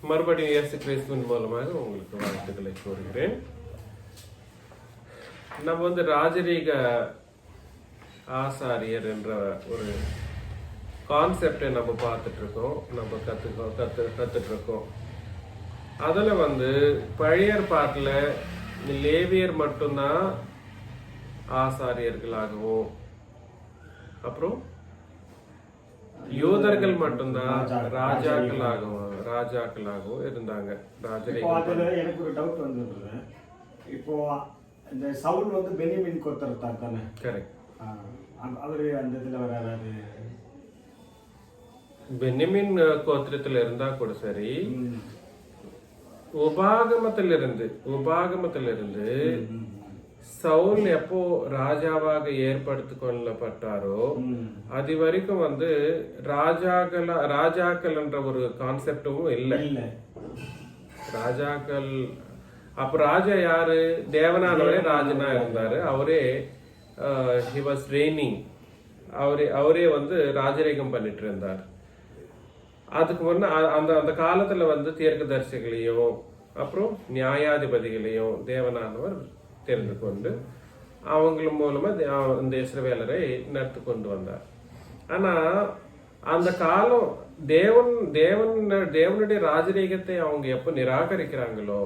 மறுபடியும் இயேசு கிறிஸ்துவின் மூலமாக உங்களுக்கு வாழ்த்துக்களை கூறுகிறேன். நம்ம ராஜரீக ஆசாரியர் என்ற ஒரு கான்செப்டை நம்ம பார்த்துட்டு இருக்கோம், நம்ம கத்துட்டு இருக்கோம். அதில் பழைய ஏற்பாட்டில் லேவியர் மட்டும்தான் ஆசாரியர்களாகவும், அப்புறம் யூதர்கள் மட்டும்தான் ராஜாக்களாகவும் இருந்தாங்க. எனக்கு ஒரு டவுட் வந்தது. இப்போ இந்த சவுல் பென்யமின் கோத்திரத்தார் தானே? கரெக்ட். அவரு அந்த இதுல வராது. பென்யமின் கோத்திரத்துல இருந்தா கூட சரி, உபாகமத்திலிருந்து சவுல் எப்போ ராஜாவாக ஏற்படுத்திக் கொள்ளப்பட்டாரோ அது வரைக்கும் ராஜாக்கள் என்ற ஒரு கான்செப்டும் இல்லை. ராஜாக்கள் அப்ப ராஜா யாரு? தேவனானவரே ராஜனா இருந்தாரு. அவரே he was reigning. அவரே ராஜரீகம் பண்ணிட்டு இருந்தார். அதுக்கு முன்ன அந்த காலத்துல தீர்க்கதரிசிகளையும் அப்புறம் நியாயாதிபதிகளையும் தேவனானவர் தெரிந்து கொண்டு அவங்க மூலமா இந்த இஸ்ரவேலரை நடத்தி கொண்டு வந்தார். ஆனா அந்த காலம் தேவனுடைய ராஜரீகத்தை அவங்க எப்ப நிராகரிக்கிறாங்களோ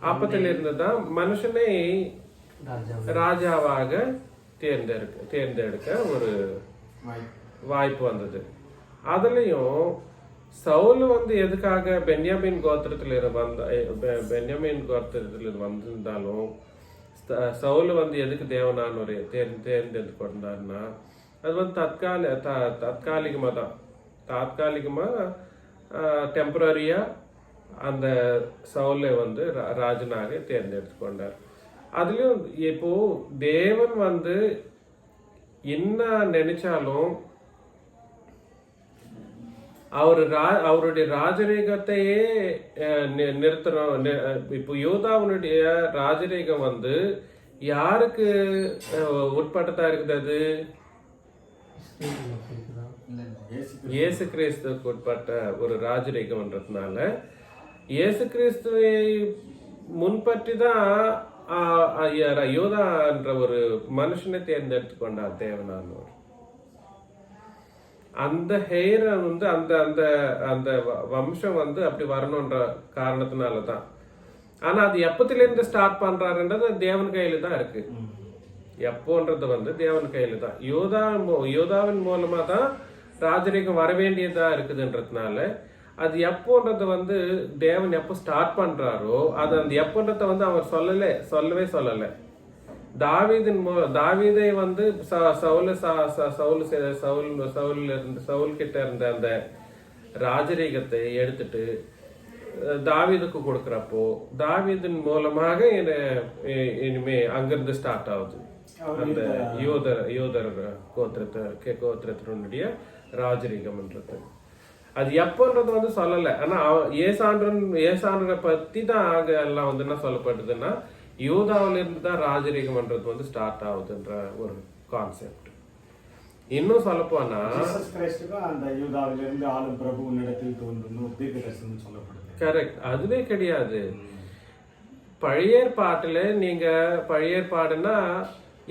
அப்பத்துல இருந்துதான் மனுஷனை ராஜாவாக தேர்ந்தெடுக்க ஒரு வாய்ப்பு வந்தது. அதுலயும் சவுல் எதுக்காக பென்யமின் கோத்திரத்துல வந்திருந்தாலும் சவுல் எதுக்கு தேவனானவரை தேர்ந்தெடுத்து கொண்டாருன்னா அது தற்காலிகமா டெம்பரரியா அந்த சவுலை ராஜனாக தேர்ந்தெடுத்து கொண்டார். அதுலயும் இப்போ தேவன் என்ன நினைச்சாலும் அவருடைய ராஜரீகத்தையே நிறுத்தணும். இப்போ யோதாவுடைய ராஜரீகம் யாருக்கு உட்பட்டதா இருக்குது? இயேசு கிறிஸ்துவுக்கு உட்பட்ட ஒரு ராஜரீகம்ன்றதுனால இயேசு கிறிஸ்துவை முன்பற்றி தான் யோதா என்ற ஒரு மனுஷனை தேர்ந்தெடுத்து கொண்டார் தேவனானவர். அந்த ஹெயர் அந்த அந்த அந்த வம்சம் அப்படி வரணும்ன்ற காரணத்தினாலதான். ஆனா அது எப்பத்துல இருந்து ஸ்டார்ட் பண்றாருன்றது தேவன் கையில தான் இருக்கு. எப்போன்றது தேவன் கையில தான். யோதாவின் மூலமா தான் ராஜரீகம் வர வேண்டியதா இருக்குதுன்றதுனால அது எப்போன்றது தேவன் எப்போ ஸ்டார்ட் பண்றாரோ அது அந்த எப்போன்றத அவர் சொல்லவே சொல்லல. தாவீதை சவுல் கிட்ட இருந்த அந்த ராஜரீகத்தை எடுத்துட்டு தாவீதுக்கு கொடுக்கறப்போ தாவீதின் மூலமாக இனிமே அங்கிருந்து ஸ்டார்ட் ஆகுது அந்த யோதர் கோத்திரத்தினுடைய ராஜரீகம்ன்றது. அது எப்போன்றது சொல்லல. ஆனா ஏசாண்டரை பத்தி தான் ஆக எல்லாம் என்ன சொல்லப்படுதுன்னா யூதாவில இருந்து தான் ராஜரீகம்ன்றது ஸ்டார்ட் ஆகுதுன்ற ஒரு கான்செப்ட். இன்னும் சொல்ல போனா கரெக்ட், அதுவே கிடையாது. பழைய ஏற்பாட்டுல நீங்க பழைய ஏற்பாடுன்னா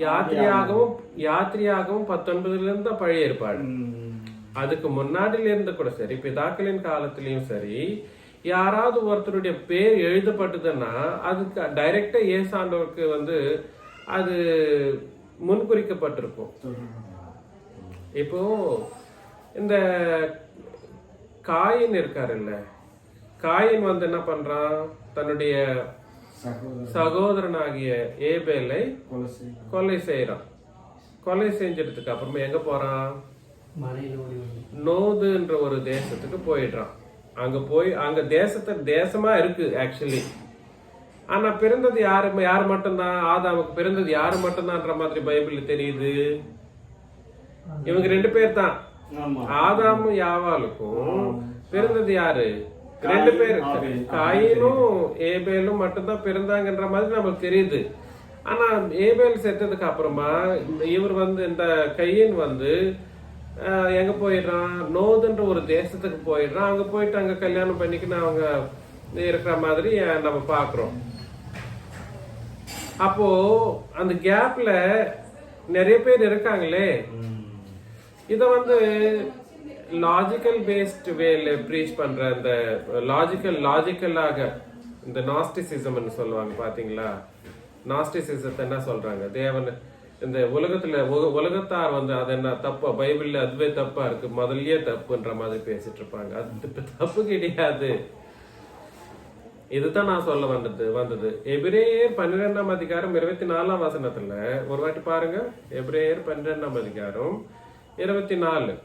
யாத்திரையாகவும் 19 இருந்து பழைய ஏற்பாடு. அதுக்கு முன்னாடில இருந்து கூட சரி, பிதாக்களின் காலத்திலயும் சரி, யாராவது ஒருத்தருடைய பேர் எழுதப்பட்டதுன்னா அதுக்கு டைரக்டா ஏசாண்டவருக்கு அது முன்குறிக்கப்பட்டிருக்கும். இப்போ இந்த காயின் இருக்காருல்ல, காயின் என்ன பண்றான்? தன்னுடைய சகோதரனாகிய ஏபேலை கொலை செய்யறான். கொலை செஞ்சதுக்கு அப்புறமா எங்க போறான்? நோதுன்ற ஒரு தேசத்துக்கு போயிடுறான். அங்க தேசமா இருக்கு ஆக்சுவலி. ஆனா பிறந்தது யார் மட்டும்தான்? ஆதாமுக்கு பிறந்தது யாரு மட்டும்தான்ற மாதிரி பைபிள்ல தெரியுது. இவங்க 2 பேர் தான். ஆதாமும் யாவாலுக்கும் பிறந்தது யாரு? 2 பேர். காயினும் ஏபேலும் மட்டும்தான் பிறந்தாங்கன்ற மாதிரி நமக்கு தெரியுது. ஆனா ஏபேல் செத்ததுக்கு அப்புறமா இவர் இந்த கையின் எங்க போயிடுறான், நோதுன்ற ஒரு தேசத்துக்கு போயிடுறான். அங்க போயிட்டு அங்க கல்யாணம் பண்ணிக்கின்னு அவங்க இருக்கிற மாதிரி நம்ம பாக்குறோம். அப்போ அந்த கேப்ல நிறைய பேர் இருக்காங்களே. இத வந்து லாஜிக்கல் பேஸ்ட் வேல ப்ரீச் பண்ற அந்த லாஜிக்கலாக இந்த நாஸ்டிசிசம்னு சொல்லுவாங்க பாத்தீங்களா. நாஸ்டிசிசத்தை என்ன சொல்றாங்க, தேவன் இந்த உலகத்தார் வந்து அது என்ன தப்பா, பைபிள்ல அதுவே தப்பா இருக்கு, முதல்லயே தப்புன்ற மாதிரி பேசிட்டு இருப்பாங்க. அது தப்பு கிடையாது. இதுதான் நான் சொல்ல வந்தது. எபிரேயர் 12ஆம் அதிகாரம் 24ஆம் வசனத்துல ஒரு வாட்டி பாருங்க. எபிரேயர் 12ஆம் அதிகாரம் 24.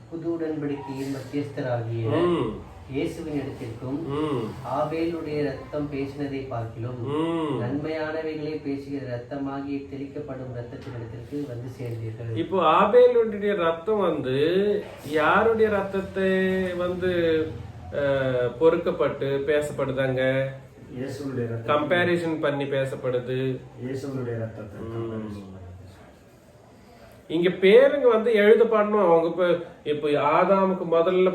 புது உடன்படிக்கையின் மத்தியஸ்தராகிய இயேசுவின் இடத்திற்கும் ஆபேலுடைய ரத்தம் பேசினதை பார்க்கிலும் நன்மையானவைகளை பேசுகிற ரத்தமாகி தெளிக்கப்படும் ரத்தத்தினிடத்திற்கு வந்து சேர்ந்தீர்கள். இப்போ ஆபேலுடைய ரத்தம் வந்து யாருடைய ரத்தத்தை வந்து பொறுக்கப்பட்டு பேசப்படுதாங்க? கம்பேரிசன் பண்ணி பேசப்படுது. இங்க பேருங்க வந்து எழுதப்படணும். அவங்க இப்ப ஆதாமுக்கு முதல்ல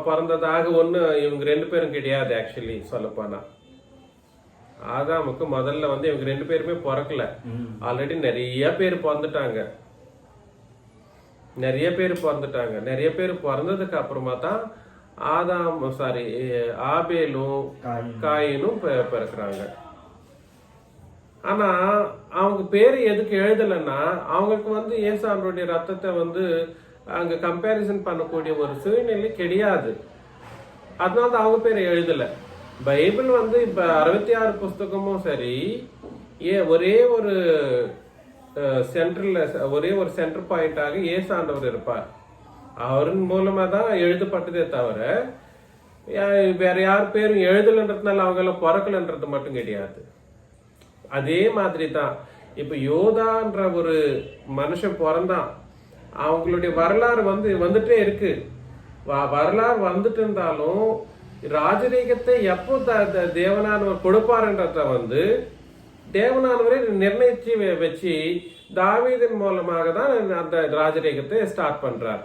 பிறந்ததாக ஒண்ணு இவங்க 2 பேரும் கிடையாது. ஆக்சுவலி சொல்ல போனா ஆதாமுக்கு முதல்ல வந்து இவங்க 2 பேருமே பிறக்கல. ஆல்ரெடி நிறைய பேர் பிறந்துட்டாங்க. நிறைய பேர் பிறந்ததுக்கு அப்புறமா தான் ஆபேலும் காயினும் பிறக்கிறாங்க. ஆனா அவங்க பேரு எதுக்கு எழுதலைன்னா, அவங்களுக்கு வந்து ஏசாண்டோடைய ரத்தத்தை வந்து அங்க கம்பேரிசன் பண்ணக்கூடிய ஒரு சூழ்நிலை கிடையாது. அதனால அவங்க பேரை எழுதல. பைபிள் வந்து இப்ப 66 புஸ்தகமும் சரி, ஒரே ஒரு சென்டர் பாயிண்டாக ஏசாண்டவர் இருப்பார். அவரின் மூலமா தான் எழுதப்பட்டதே தவிர வேற யார் பேரும் எழுதலன்றதுனால அவங்க எல்லாம் பிறக்கலன்றது மட்டும் கிடையாது. அதே மாதிரி தான் இப்ப யோதான்ற ஒரு மனுஷன் பிறந்தான். அவங்களுடைய வரலாறு வந்துட்டே இருக்கு. வரலாறு வந்துட்டு இருந்தாலும் ராஜரீகத்தை எப்போ தேவனானவர் கொடுப்பாருன்றத வந்து தேவனானவரே நிர்ணயிச்சு வச்சு தாவீதின் மூலமாக தான் அந்த ராஜரீகத்தை ஸ்டார்ட் பண்றார்.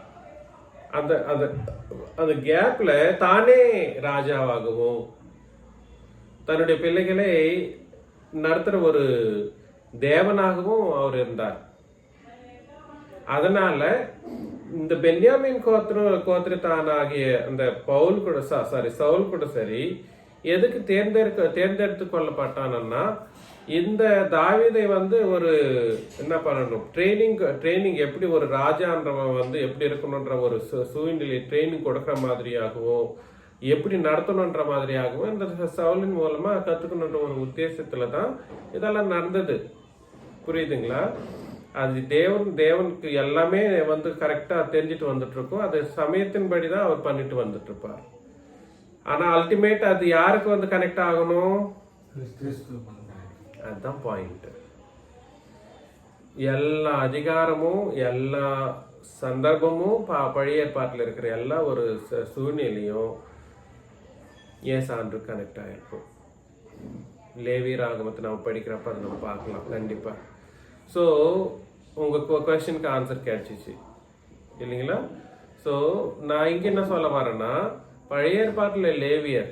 அந்த கேப்ல தானே ராஜாவாகவும் தன்னுடைய பிள்ளைகளை நடத்துற ஒரு தேவனாகவும் அவர் இருந்தார். அதனால இந்த பென்யாமின் கோத்திரத்தானாகிய அந்த சவுல் கூட சரி எதுக்கு தேர்ந்தெடுத்து கொள்ளப்பட்டானா, இந்த தாவீதை வந்து ஒரு என்ன பண்ணணும், ட்ரைனிங் எப்படி ஒரு ராஜான்றவன் வந்து எப்படி இருக்கணும்ன்ற ஒரு சூழ்நிலை ட்ரைனிங் கொடுக்குற மாதிரியாகவும் எப்படி நடத்தணுன்ற மாதிரியாகவும் இந்த சவுலின் மூலமா கத்துக்கணுன்ற ஒரு உத்தேசத்துல தான் இதெல்லாம் நடந்தது. புரியுதுங்களா? அது தேவனுக்கு எல்லாமே வந்து கரெக்டா தெரிஞ்சுட்டு வந்துட்டு இருக்கும். அது சமயத்தின்படி தான் அவர் பண்ணிட்டு வந்துட்டு இருப்பார். ஆனா அல்டிமேட் அது யாருக்கு வந்து கனெக்ட் ஆகணும்? அதுதான் பாயிண்ட். எல்லா அதிகாரமும் எல்லா சந்தர்ப்பமும் பழைய ஏற்பாட்டில் இருக்கிற எல்லா ஒரு சூழ்நிலையும் ஏசாண்டு கனெக்ட் ஆயிருக்கும். லேவி ராகமத்தை நம்ம படிக்கிறப்ப அதை நம்ம பார்க்கலாம் கண்டிப்பா. ஸோ உங்க கொஸ்டினுக்கு ஆன்சர் கிடைச்சிச்சு இல்லைங்களா? ஸோ நான் இங்க என்ன சொல்ல வரேன்னா, பழைய ஏற்பாட்டில் லேவியர்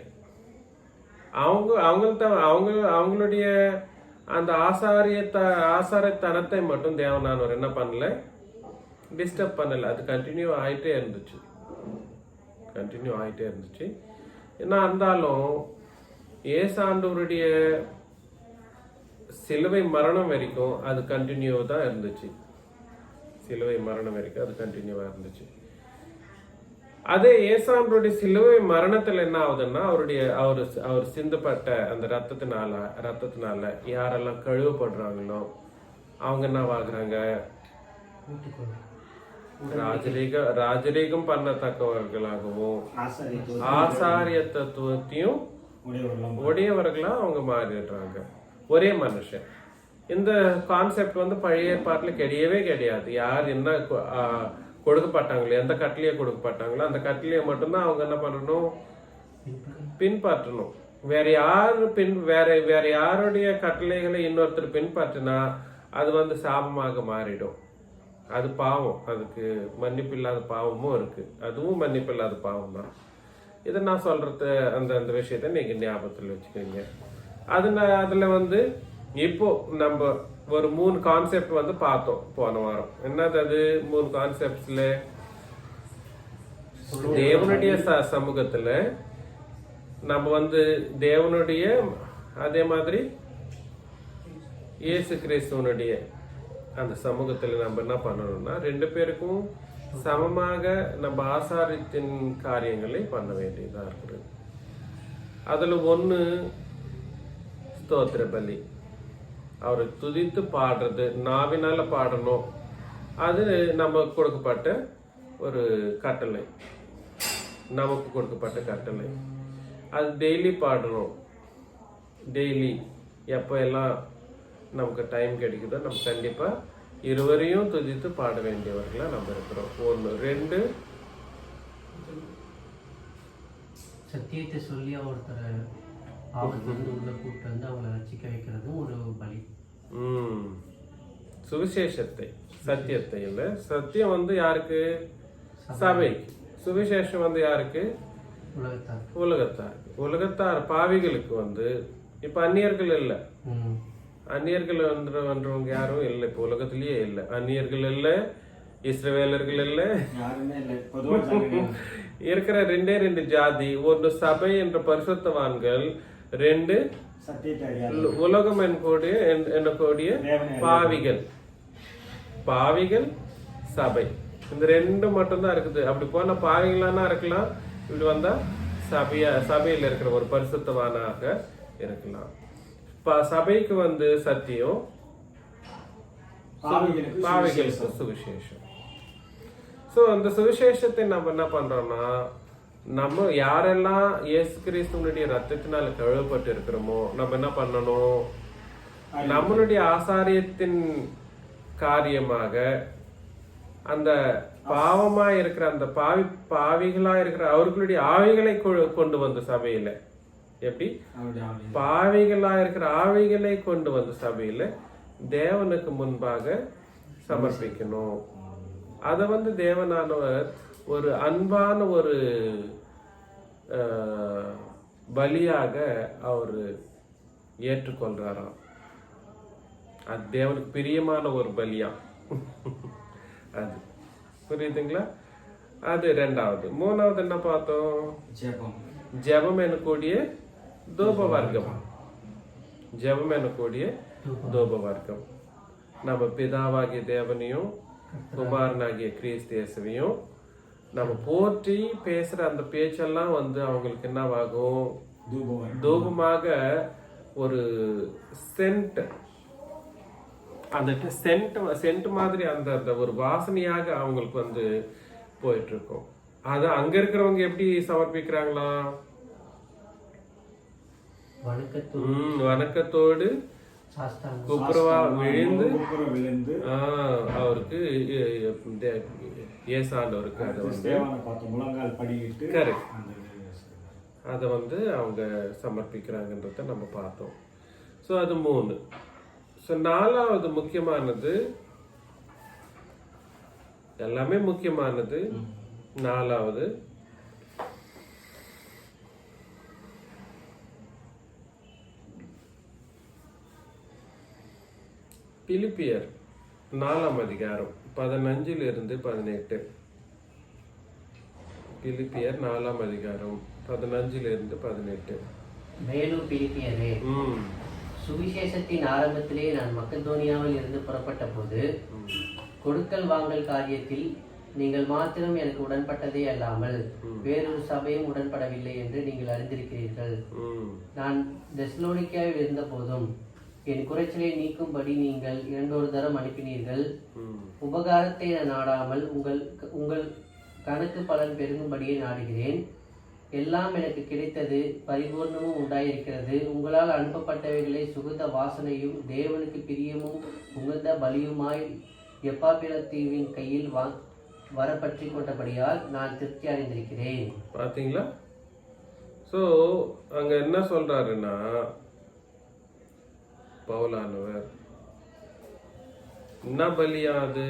அவங்களுடைய அந்த ஆசாரத்தனத்தை மட்டும் தேவனானவர் என்ன பண்ணல, டிஸ்டர்ப் பண்ணல. அது கண்டினியூ ஆயிட்டே இருந்துச்சு. என்ன இருந்தாலும் ஏசாண்டவருடைய சிலுவை மரணம் வரைக்கும் அது கண்டினியூ தான் இருந்துச்சு. அதே ஏசாண்டருடைய சிலுவை மரணத்துல என்ன ஆகுதுன்னா, அவர் சிந்தப்பட்ட அந்த ரத்தத்தினால யாரெல்லாம் கழுவப்படுறாங்களோ அவங்க என்ன ஆகுறாங்க, ராஜரீகம் பண்ணத்தக்கவர்களாகவும் ஆசாரிய தத்துவத்தையும் உடையவர்களா அவங்க மாறிடுறாங்க. ஒரே மனுஷன். இந்த கான்செப்ட் வந்து பழைய ஏற்பாட்டுல கிடையாது. யார் என்ன கொடுக்கப்பட்டாங்களோ, எந்த கட்டளையை கொடுக்கப்பட்டாங்களோ அந்த கட்டளையை மட்டும்தான் அவங்க என்ன பண்ணணும், பின்பற்றணும். வேற யாருடைய கட்டளைகளை இன்னொருத்தர் பின்பற்றினா அது வந்து சாபமாக மாறிடும். அது பாவம். அதுக்கு மன்னிப்பு இல்லாத பாவமும் இருக்கு. அதுவும் மன்னிப்பு இல்லாத பாவம் தான். இதை நான் சொல்றது அந்த விஷயத்த நீங்க ஞாபகத்தில் வச்சுக்கோங்க. அதுல வந்து இப்போ நம்ம ஒரு 3 கான்செப்ட் வந்து பார்த்தோம் போன வாரம். என்னது அது 3 கான்செப்ட்ஸ்ல? தேவனுடைய சமூகத்துல நம்ம வந்து தேவனுடைய, அதே மாதிரி இயேசு கிறிஸ்துவனுடைய அந்த சமூகத்துல நம்ம என்ன பண்ணணும்னா 2 பேருக்கும் சமமாக நம்ம ஆசாரியத்தின் காரியங்களை பண்ண வேண்டியதா இருக்குது. அதுல ஒண்ணு ஸ்தோத்திர பலி, அவரை துதித்து பாடுறது, நாவினால பாடணும். அது நம்ம கொடுக்கப்பட்ட ஒரு கட்டளை, நமக்கு கொடுக்கப்பட்ட கட்டளை. அது டெய்லி பாடணும். டெய்லி எப்போ எல்லாம் நமக்கு டைம் கிடைக்குதோ நம்ம கண்டிப்பா இருவரையும் துதித்து பாட வேண்டியவர்களா நம்ம இருக்கிறோம். 1. 2, சத்தியத்தை சொல்லி ஒருத்தரை ஆபத்துல இருந்து உள்ள கூப்பிட்டு வந்து அவங்களை ரசிக்க வைக்கிறதும் ஒரு பலி. சுவிசேஷத்தை, சத்தியத்தை இல்ல, சத்தியம் வந்து யாருக்கு? சபைக்கு. சுவிசேஷம் வந்து யாருக்கு? உலகத்தார் பாவிகளுக்கு வந்து. இப்ப அந்நியர்கள் இல்ல, அந்நியர்கள் வந்தவங்க யாரும் இல்லை. இப்ப உலகத்திலேயே இல்லை. அந்நியர்கள் இல்ல, இஸ்ரவேலர்கள் இல்ல, இருக்கிற 2 ஜாதி. 1 சபை என்ற பரிசுத்தவான்கள், 2 உலகம் என்னக்கூடிய பாவிகள். பாவிகள், சபை. இந்த 2 மட்டும்தான் இருக்குது. அப்படி போன பாவிகளானா இருக்கலாம், இப்படி வந்தா சபையில் இருக்கிற ஒரு பரிசுத்தவானாக இருக்கலாம். சபைக்கு வந்து சத்தியம், பாவிகளுக்கு சுவிசேஷம். சோ அந்த சுவிசேஷத்தை நம்ம என்ன பண்றோம்னா, நம்ம யாரெல்லாம் இயேசு கிறிஸ்துவனுடைய ரத்தத்தினால கழுவப்பட்டு இருக்கிறோமோ நம்ம என்ன பண்ணணும்? நம்மளுடைய ஆசாரியத்தின் காரியமாக அந்த பாவமா இருக்கிற அந்த பாவிகளா இருக்கிற அவர்களுடைய ஆவிகளை கொண்டு வந்து சபையில, எப்படி பாவிகளா இருக்கிற ஆவிகளை கொண்டு வந்து சபையில தேவனுக்கு முன்பாக சமர்ப்பிக்கணும். அத வந்து தேவனானவர் ஒரு அன்பான ஒரு பலியாக அவரு ஏற்றுக்கொள்றாராம். அது தேவனுக்கு பிரியமான ஒரு பலியா. அது புரியுதுங்களா? அது 2வது. 3வது என்ன பார்த்தோம்? ஜெபம் எனக்கூடிய தூப வர்க்கம். ஜெபம் எனக்கூடிய தூப வர்க்கம். நம்ம பிதாவாகிய தேவனையும் குமாரனாகிய கிறிஸ்து இயேசுவையும் நம்ம போற்றி பேசுற அந்த பேச்செல்லாம் வந்து அவங்களுக்கு என்னவாகும்? தூபமாக ஒரு சென்ட், அந்த சென்ட் மாதிரி அந்த ஒரு வாசனையாக அவங்களுக்கு வந்து போயிட்டு இருக்கும். அத அங்க இருக்கிறவங்க எப்படி சமர்ப்பிக்கிறாங்களா? வணக்கத்தோடு குப்புரவா விழுந்து அவருக்கு ஏசாண்டவருக்கு அதை வந்து அவங்க சமர்ப்பிக்கிறாங்கன்றத நம்ம பார்த்தோம். ஸோ அது 3. ஸோ 4வது முக்கியமானது, எல்லாமே முக்கியமானது. 4வது பிலிப்பியர் 4ஆம் அதிகாரம் 15 - 18. பிலிப்பியர் 4ஆம் அதிகாரம் 15 - 18. மேலும் பிலிப்பியரே, சுவிசேஷத்தின் ஆரம்பத்திலே நான் மக்கெதோனியாவில் இருந்து புறப்பட்ட போது கொடுக்கல் வாங்கல் காரியத்தில் நீங்கள் மாத்திரம் எனக்கு உடன்பட்டதே அல்லாமல் வேறொரு சபையும் உடன்படவில்லை என்று நீங்கள் அறிந்திருக்கிறீர்கள். நான் தெசலோனிக்கேயில் இருந்த போதும் என் குறைச்சலை நீக்கும்படி நீங்கள் 2 தரம் அனுப்பினீர்கள். உபகாரத்தை நான் நாடாமல் உங்கள் கணக்கு பலன் பெருகும்படியே நாடுகிறேன். எல்லாம் எனக்கு கிடைத்தது, பரிபூர்ணமும் உண்டாயிருக்கிறது. உங்களால் அனுப்பப்பட்டவைகளை சுகந்த வாசனையும் தேவனுக்கு பிரியமும் உகந்த பலியுமாய் எப்பாப்பிரத்தீவின் கையில் வரப்பற்றி கொண்டபடியால் நான் திருப்தி அடைந்திருக்கிறேன். பார்த்தீங்களா? ஸோ அங்க என்ன சொல்றாருன்னா பவுலானவர் என்ன பலியா அது?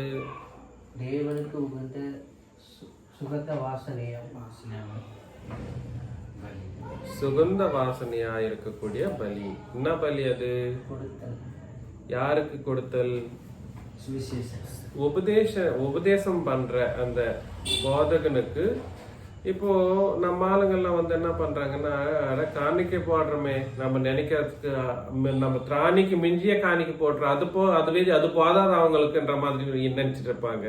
தேவனுக்கு உகந்த சுகந்த வாசனையா சுகந்த வாசனையா இருக்கக்கூடிய பலி. என்ன பலி அது? கொடுத்தல். யாருக்கு கொடுத்தல்? சுவிசேஷம். உபதேசம் பண்ற அந்த போதகனுக்கு. இப்போ நம்ம ஆளுங்கள்லாம் வந்து என்ன பண்றாங்கன்னா, அட காணிக்கை போடுறோமே, நம்ம நினைக்கிறதுக்கு நம்ம திராணிக்கு மிஞ்சிய காணிக்கை போடுறோம், அது போதாது அவங்களுக்குன்ற மாதிரி நினைச்சிட்டு இருப்பாங்க.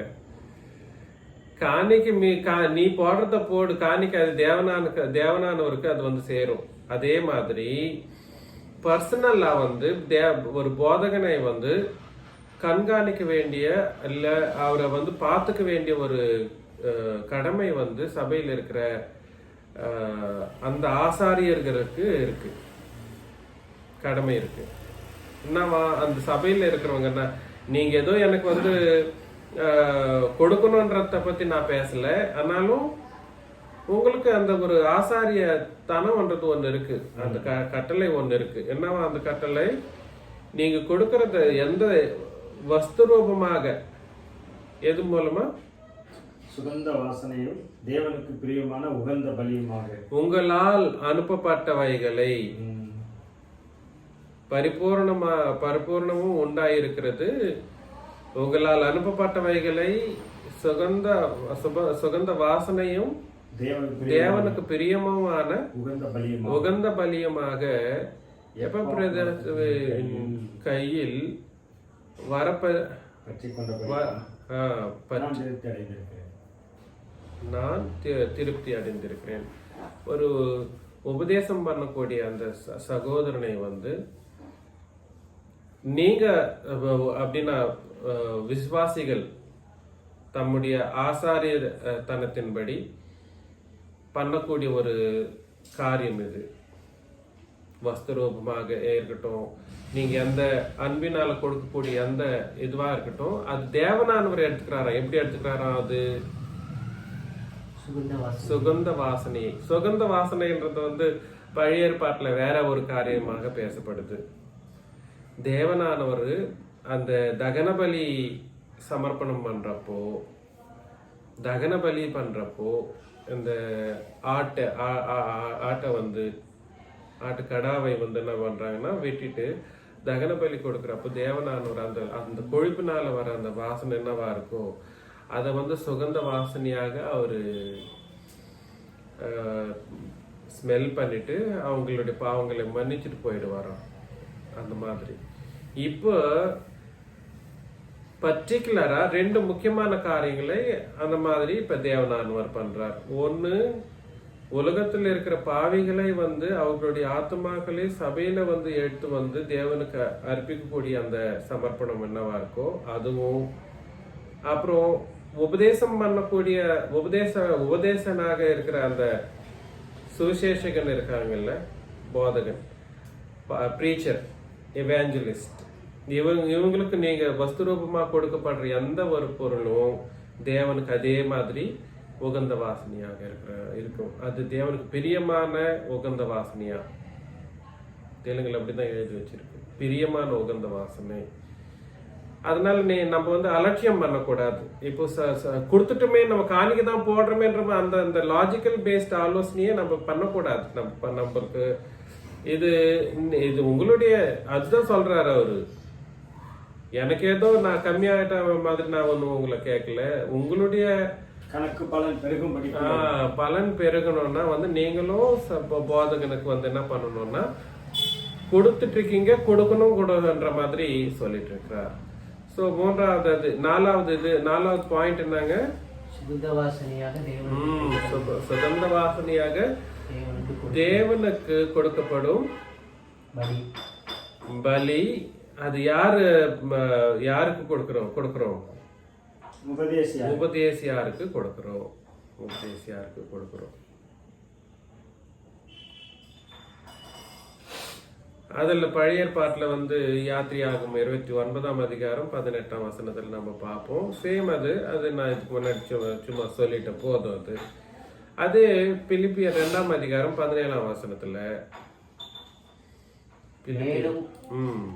காணிக்கு நீ போடுறத போடு, காணிக்கை அது தேவனானவருக்கு அது வந்து சேரும். அதே மாதிரி பர்சனலா வந்து ஒரு போதகனை வந்து கண்காணிக்க வேண்டிய இல்ல அவரை வந்து பார்த்துக்க வேண்டிய ஒரு கடமை வந்து சபையில் இருக்கிற அந்த ஆசாரியர்களுக்கு இருக்கு, கடமை இருக்கு. என்னவா அந்த சபையில இருக்கிறவங்கன்னா, நீங்க ஏதோ எனக்கு வந்து கொடுக்கணும்ன்றத பத்தி நான் பேசல, ஆனாலும் உங்களுக்கு அந்த ஒரு ஆசாரிய தனம்ன்றது ஒண்ணு இருக்கு, அந்த கட்டளை ஒண்ணு இருக்கு. என்னவா அந்த கட்டளை? நீங்க கொடுக்கறத எந்த வஸ்துரூபமாக, எது மூலமா? சுகந்த வாசனையும் தேவனுக்கு பிரியமான உகந்த பலியுமாக உங்களால் அனுப்பப்பட்டவைகளை பரிபூர்ணமும் உண்டாயிருக்கிறது. உங்களால் அனுப்பப்பட்டவைகளை சுகந்த வாசனையும் தேவனுக்கு பிரியமான உகந்த பலியுமாக கையில் நான் திருப்தி அடைந்திருக்கிறேன். ஒரு உபதேசம் பண்ணக்கூடிய அந்த சகோதரனை வந்து நீங்க அப்படின்னா விசுவாசிகள் தம்முடைய ஆசாரிய தனத்தின்படி பண்ணக்கூடிய ஒரு காரியம் இது. வஸ்துரூபமாக இருக்கட்டும், நீங்க எந்த அன்பினால கொடுக்கக்கூடிய எந்த இதுவா இருக்கட்டும், அது தேவனானவர் எடுத்துக்கிறாரா? எப்படி எடுத்துக்கிறாரா? அது சுகந்த வாசனை. சுகந்த வாசனைன்றது வந்து பழைய ஏற்பாட்டுல வேற ஒரு காரியமாக பேசப்படுது. தேவனானவர் அந்த தகனபலி சமர்ப்பணம் பண்றப்போ, தகனபலி பண்றப்போ இந்த ஆட்டை வந்து ஆட்டுக்கடாவை வந்து என்ன பண்றாங்கன்னா வெட்டிட்டு தகன பலி கொடுக்குறப்போ தேவனானவர் அந்த கொழுப்பினால வர அந்த வாசனை என்னவா இருக்கும், அதை வந்து சுகந்த வாசனையாக அவரு ஸ்மெல் பண்ணிட்டு அவங்களுடைய பாவங்களை மன்னிச்சுட்டு போயிடுவாராம். அந்த மாதிரி இப்போ பர்டிகுலரா 2 முக்கியமான காரியங்களை அந்த மாதிரி இப்ப தேவனானவர் பண்றார். ஒண்ணு, உலகத்தில் இருக்கிற பாவிகளை வந்து அவர்களுடைய ஆத்மாக்களை சபையில வந்து எடுத்து வந்து தேவனுக்கு அர்ப்பிக்கக்கூடிய அந்த சமர்ப்பணம் என்னவா இருக்கோ அதுவும், அப்புறம் உபதேசம் பண்ணக்கூடிய உபதேசனாக இருக்கிற அந்த சுவிசேஷகன் இருக்காங்கல்ல, போதகன், பிரீச்சர், எவாஞ்சலிஸ்ட், இவங்களுக்கு நீங்க வஸ்துரூபமா கொடுக்கப்படுற எந்த ஒரு பொருளும் தேவனுக்கு அதே மாதிரி உகந்த வாசனையாக இருக்கும். அது தேவனுக்கு பிரியமான உகந்த வாசனையா, தெலுங்குல அப்படிதான் எழுதி வச்சிருக்கு, பிரியமான உகந்த வாசனை. அதனால நம்ம வந்து அலட்சியம் பண்ணக்கூடாது. இப்போ கொடுத்துட்டுமே நம்ம காணிக்கை தான் போடுறோமேன்ற அந்த லாஜிக்கல் பேஸ்ட் ஆலோசனையே நம்ம பண்ணக்கூடாது. நம்மளுக்கு இது உங்களுடைய, அதுதான் சொல்றாரு அவரு. எனக்கு ஏதோ நான் கம்மியாயிட்ட மாதிரி நான் ஒன்றும் உங்களை கேட்கல. உங்களுடைய கணக்கு பலன் பெருகணும்னா வந்து நீங்களும் போதகனுக்கு வந்து என்ன பண்ணணும்னா கொடுத்துட்டு இருக்கீங்க, கொடுக்கணும்ன்ற மாதிரி சொல்லிட்டு இருக்கிறார். ஸோ நாலாவது பாயிண்ட் என்னங்க? சுகந்த வாசனையாக தேவனுக்கு கொடுக்கப்படும் பலி. அது யாருக்கு கொடுக்கிறோம்? உபதேசியாருக்கு கொடுக்கிறோம். அதுல பழைய ஏற்பாட்டுல வந்து யாத்திரையாகும் 29ஆம் அதிகாரம் 18ஆம் வசனத்துல நம்ம பார்ப்போம். சேம் அது நான் இதுக்கு முன்னாடி சும்மா சொல்லிட்டேன், போதும். அது பிலிப்பியர் 2ஆம் அதிகாரம் 17ஆம் வசனத்துல மேலும்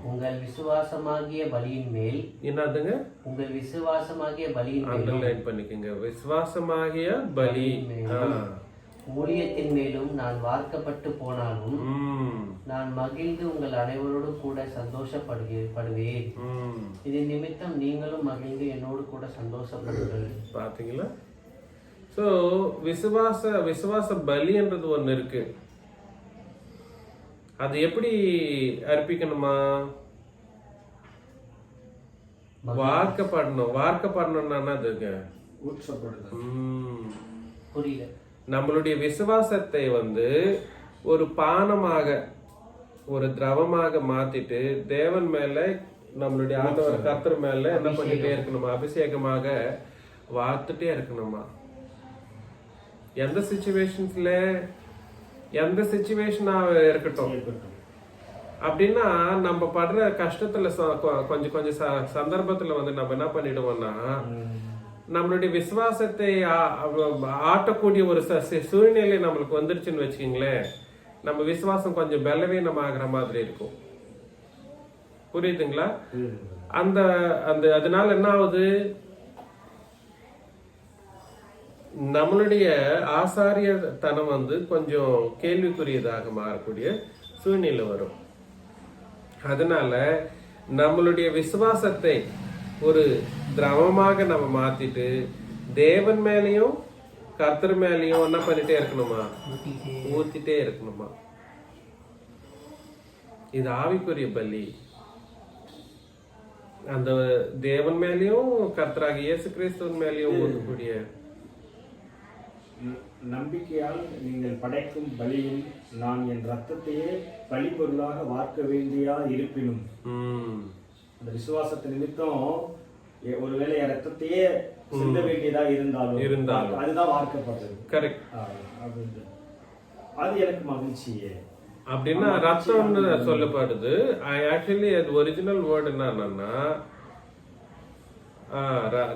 உங்கள் விசுவாசமாகிய பலியின் மேல் என்னதுங்க? உங்கள் விசுவாசமாகிய பலியின் மேலும் அண்டர்லைன் பண்ணிக்கங்க. விசுவாசமாகிய பலி. ஊழியத்தின் மேலும் நான் வார்க்கப்பட்டு போனாலும் நான் மகிழ்ந்து உங்கள் அனைவரோடும் கூட சந்தோஷப்படுவேன். இது நிமித்தம் நீங்களும் மகிழ்ந்து என்னோடு கூட சந்தோஷப்படுங்கள். பாத்தீங்களா? சோ விசுவாச பலின்றது ஒண்ணு இருக்கு. அது எப்படி அர்ப்பிக்கணுமா? வார்க்கப்படணும்னா அதுங்க புரியல. நம்மளுடைய விசுவாசத்தை ஒரு பானமாக ஒரு திரவமாக மாத்திட்டு தேவன் மேல நம்மளுடைய ஆண்டவர் கர்த்தர் மேல என்ன பண்ணிட்டே இருக்கணுமா? அபிஷேகமாக வார்த்துட்டே இருக்கணுமா? எந்த சிச்சுவேஷனா இருக்கட்டும் அப்படின்னா நம்ம படுற கஷ்டத்துல கொஞ்சம் சந்தர்ப்பத்துல நம்ம என்ன பண்ணிடுவோம்னா நம்மளுடைய விசுவாசத்தை ஆட்டக்கூடிய ஒரு சூழ்நிலை நம்மளுக்கு வந்துருச்சுன்னு வச்சுக்கீங்களேன், நம்ம விசுவாசம் கொஞ்சம் பலவீனம் ஆகிற மாதிரி இருக்கும். புரியுதுங்களா? அந்த அந்த அதனால என்ன ஆகுது, நம்மளுடைய ஆசாரியத்தனம் கொஞ்சம் கேள்விக்குரியதாக மாறக்கூடிய சூழ்நிலை வரும். அதனால நம்மளுடைய விசுவாசத்தை ஒரு திரவமாக நம்ம மாத்திட்டு தேவன் மேலையும் கர்த்தர் மேலையும் என்ன பண்ணிட்டே இருக்கணுமா? ஊத்திட்டே இருக்கணுமா? இது ஆவிக்குரிய பலி. அந்த தேவன் மேலையும் கர்த்தராக இயேசு கிறிஸ்துவின் மேலையும் ஊத்தக்கூடிய நம்பிக்கையால் நீங்கள் படைக்கும் பலியில் நான் என் ரத்தத்தையே பலி பொருளாக வார்க்க வேண்டியா இருப்பினும், அந்த விசுவாசத்தை நிமித்தம் ஒருவேளை என் ரத்தத்தையே சிந்த வேண்டியதா இருந்தாலும் அதுதான் வார்க்கப்படுறது. கரெக்ட். அது எனக்கு மகிழ்ச்சியே. அப்படின்னா ரத்தம் சொல்லப்படுது. ஆக்சுவலி அது ஒரிஜினல் வேர்டு என்னன்னா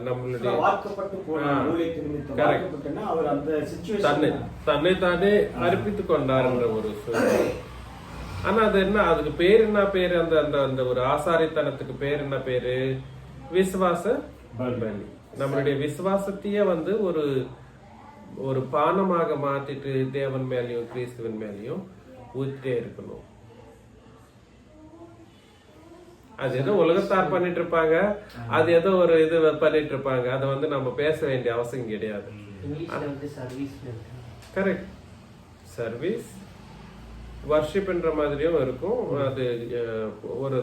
நம்மளுடைய தன்னை தானே அர்ப்பித்துக் கொண்டாருன்ற ஒரு சூழ்நிலை. ஆனா அது என்ன, அதுக்கு பேர் என்ன பேரு? அந்த அந்த ஒரு ஆசாரித்தனத்துக்கு பேர் என்ன பேரு? விசுவாச பலி. நம்மளுடைய விசுவாசத்தையே ஒரு ஒரு பானமாக மாத்திட்டு தேவன் மேலையும் கிறிஸ்துவின் மேலையும் ஊத்திட்டே இருக்கணும். அது ஏதோ உலகத்தார் பண்ணிட்டு இருப்பாங்க, அது ஏதோ ஒரு இது பண்ணிட்டு இருப்பாங்க. அதை நம்ம பேச வேண்டிய அவசியம் கிடையாது. கரெக்ட். சர்வீஸ் வர்ஷிப்ன்ற மாதிரியும் இருக்கும். அது ஒரு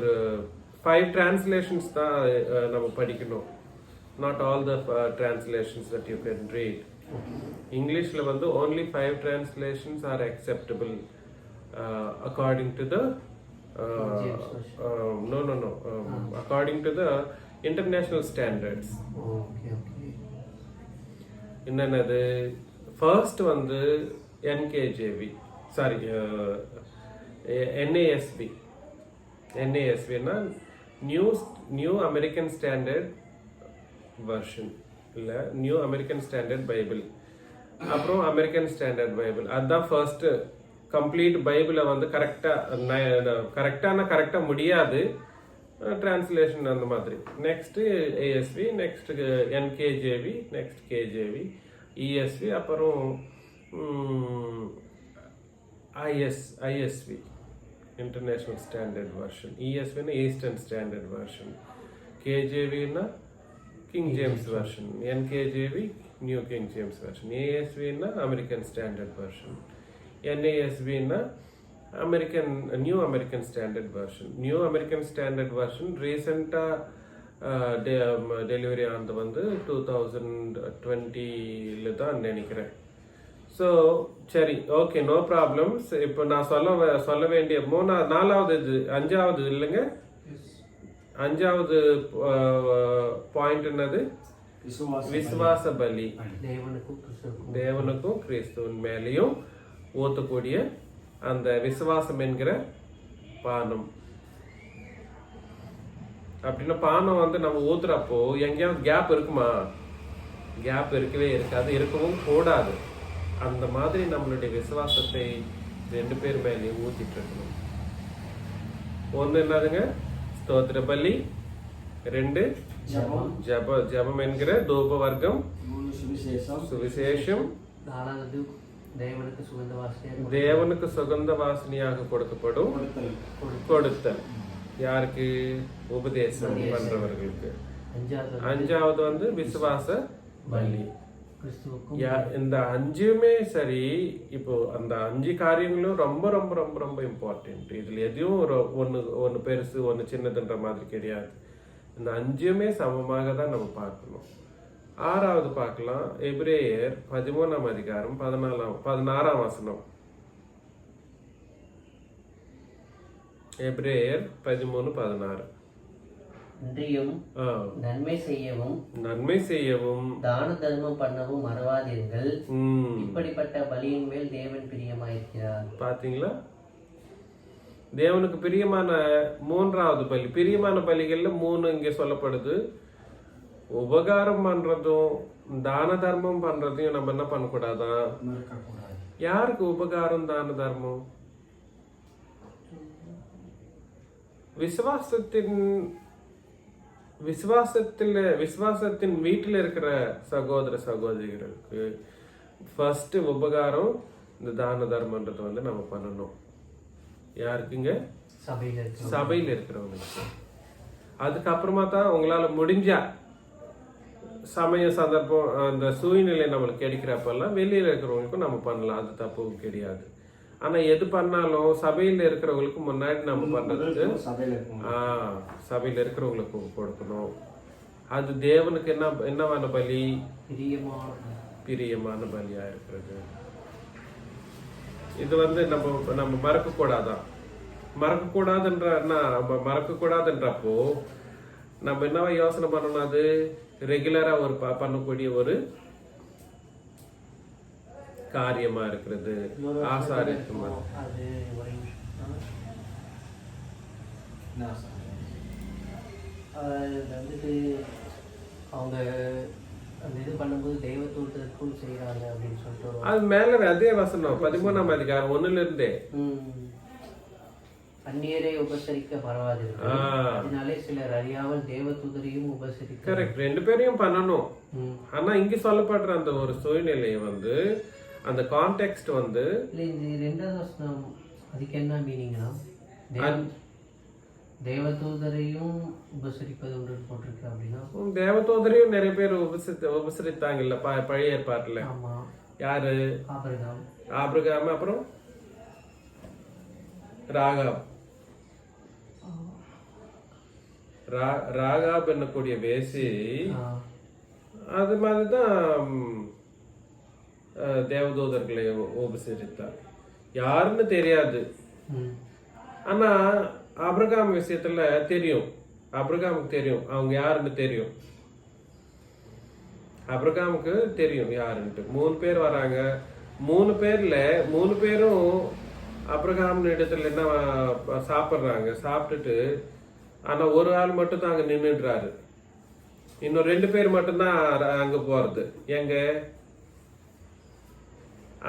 5 translations தான் நம்ம படிக்கணும். Not all the translations that you can read. Englishல only 5 translations are acceptable according to the according to the international standards. என்னது? First NKJV, sorry NASB. NASBனா நியூ அமெரிக்கன் ஸ்டாண்டர்ட் வெர்ஷன், இல்ல நியூ அமெரிக்கன் ஸ்டாண்டர்ட் பைபிள். அப்புறம் American standard Bible. அதுதான் first complete பைபிளை கரெக்டா முடியாது translation அந்த மாதிரி. Next ASV, next NKJV, next KJV, ESV, அப்புறம் ISV international standard version. ESV eastern standard version. KJV King James version. NKJV new King James version. ASV American standard version. NASB American new American standard version. New American standard version ரீசெண்டா delivery ஆனது 2020 தான் நினைக்கிறேன். So சரி, okay, no problems. இப்போ நான் சொல்ல வேண்டிய அஞ்சாவது இல்லைங்க, அஞ்சாவது பாயிண்ட் என்னது? விசுவாச பலி. தேவனுக்கும் கிறிஸ்துவின் மேலையும் ஊத்தக்கூடிய அந்த விசுவாசம் என்கிற பானம். அப்படின்னா பானம் நம்ம ஊத்துறப்போ எங்கேயாவது கேப் இருக்குமா? கேப் இருக்கவே இருக்காது, இருக்கவும் கூடாது. அந்த மாதிரி நம்மளுடைய விசுவாசத்தை 2 பேர் மேலேயும் ஊத்திட்டு இருக்கணும். ஒண்ணு என்னதுங்க? ஸ்தோத்திர பலி. 2 ஜபம் என்கிற தூப வர்க்கம். 3 சுவிசேஷம். 4வது தேவனுக்கு சுகந்த வாசனையாக கொடுக்கப்படும் கொடுத்தல். யாருக்கு? உபதேசம் பண்றவர்களுக்கு. 5வது வந்து விசுவாச பலி. இந்த 5மே சரி. இப்போ அந்த 5 காரியங்களும் ரொம்ப ரொம்ப ரொம்ப ரொம்ப இம்பார்ட்டன்ட். இதுல எதையும் ஒன்னு பெருசு ஒன்னு சின்னதுன்ற மாதிரி கிடையாது. இந்த 5மே சமமாக தான் நம்ம பார்க்கணும். 6வது பார்க்கலாம். எபிரேயர் 13ஆம் அதிகாரம் 16ஆம் வசனம். எபிரேயர் 13:16. இன்றியும் நன்மை செய்யவும் தான தர்மம் பண்ணவும் மறவாதீர்கள். இப்படிப்பட்ட பலியின் மேல் தேவன் பிரியமாயிருக்கிறார். பாத்தீங்களா? தேவனுக்கு பிரியமான 3வது பலி. பிரியமான பலிகள்ல 3 இங்க சொல்லப்படுது. உபகாரம் பண்றதும் தான தர்மம் பண்றதையும் நம்ம என்ன பண்ணக்கூடாதா? யாருக்கு உபகாரம் தான தர்மம்? விசுவாசத்தின் வீட்டில் இருக்கிற சகோதர சகோதரிகளுக்கு ஃபர்ஸ்ட் உபகாரம் இந்த தான தர்மன்றது வந்து நம்ம பண்ணணும். யாருக்குங்க? சபையில் இருக்கிறவங்களுக்கு. அதுக்கப்புறமா தான் உங்களால முடிஞ்சா சமய சந்தர்ப்பம் அந்த சூழ்நிலை நம்மளுக்கு கிடைக்கிறப்பெல்லாம் வெளியில இருக்கிறவங்களுக்கும் நம்ம பண்ணலாம். அது தப்பு கிடையாது. ஆனா எது பண்ணாலும் சபையில இருக்கிறவங்களுக்கு முன்னாடி நம்ம பண்றதுக்கு சபையில இருக்கிறவங்களுக்கு கொடுக்கணும். அது தேவனுக்கு என்னவான பலி? பிரியமான பலியா இருக்கிறது. இது வந்து நம்ம மறக்க கூடாதுன்றப்போ நம்ம என்னவா யோசனை பண்ணணும்? அது ரெகுலரா பண்ணக்கூடிய ஒரு காரியமா இருக்கிறது. ஆசாரியத்துவமா வந்துட்டு அவங்க அந்த இது பண்ணும்போது தெய்வத்தூதருக்கும் செய்யறாங்க அப்படின்னு சொல்லிட்டு அது மேல அதே வசனம் 13ஆம் அதிகாரம் 1ல இருந்தே அந்நியரை உபசரிக்க பரவாதில்லை. அதனாலே சிலர் அறியாமல் தேவதூதரையும் உபசரிக்க. கரெக்ட், 2 பேரையும் பண்ணணும். ஆனா இங்க சொல்லப்படுற அந்த ஒரு சூழ்நிலையை வந்து அந்த கான்டெக்ஸ்ட் வந்து இல்ல இந்த 2வது வசனம் அதுக்கு என்ன மீனிங்னா தேவதூதரையும் உபசரிப்பது ஒன்று போட்டிருக்கு அப்படின்னா தேவதூதரையும் நிறைய பேர் உபசரித்தாங்க இல்ல பழைய ஏற்பாட்டுல. யாரு? ஆபிரகாம், அப்புறம் ராகாப் என்னக்கூடிய வேசி. அது மாதிரிதான் தேவதூதர்களை உபசரித்தார். யாருன்னு தெரியாது. ஆனா ஆபிரகாம் விஷயத்துல தெரியும். ஆபிரகாமுக்கு தெரியும் அவங்க யாருன்னு தெரியும். ஆபிரகாமுக்கு தெரியும் யாருன்ட்டு. 3 பேர் வராங்க. 3 பேர்ல 3 பேரும் ஆபிரகாம் இடத்துல என்ன சாப்பிடுறாங்க. சாப்பிட்டுட்டு ஆனா ஒரு ஆள் மட்டும் தான் அங்க நின்றுடுறாரு. இன்னும் 2 பேர் மட்டும்தான் அங்க போறது. எங்க?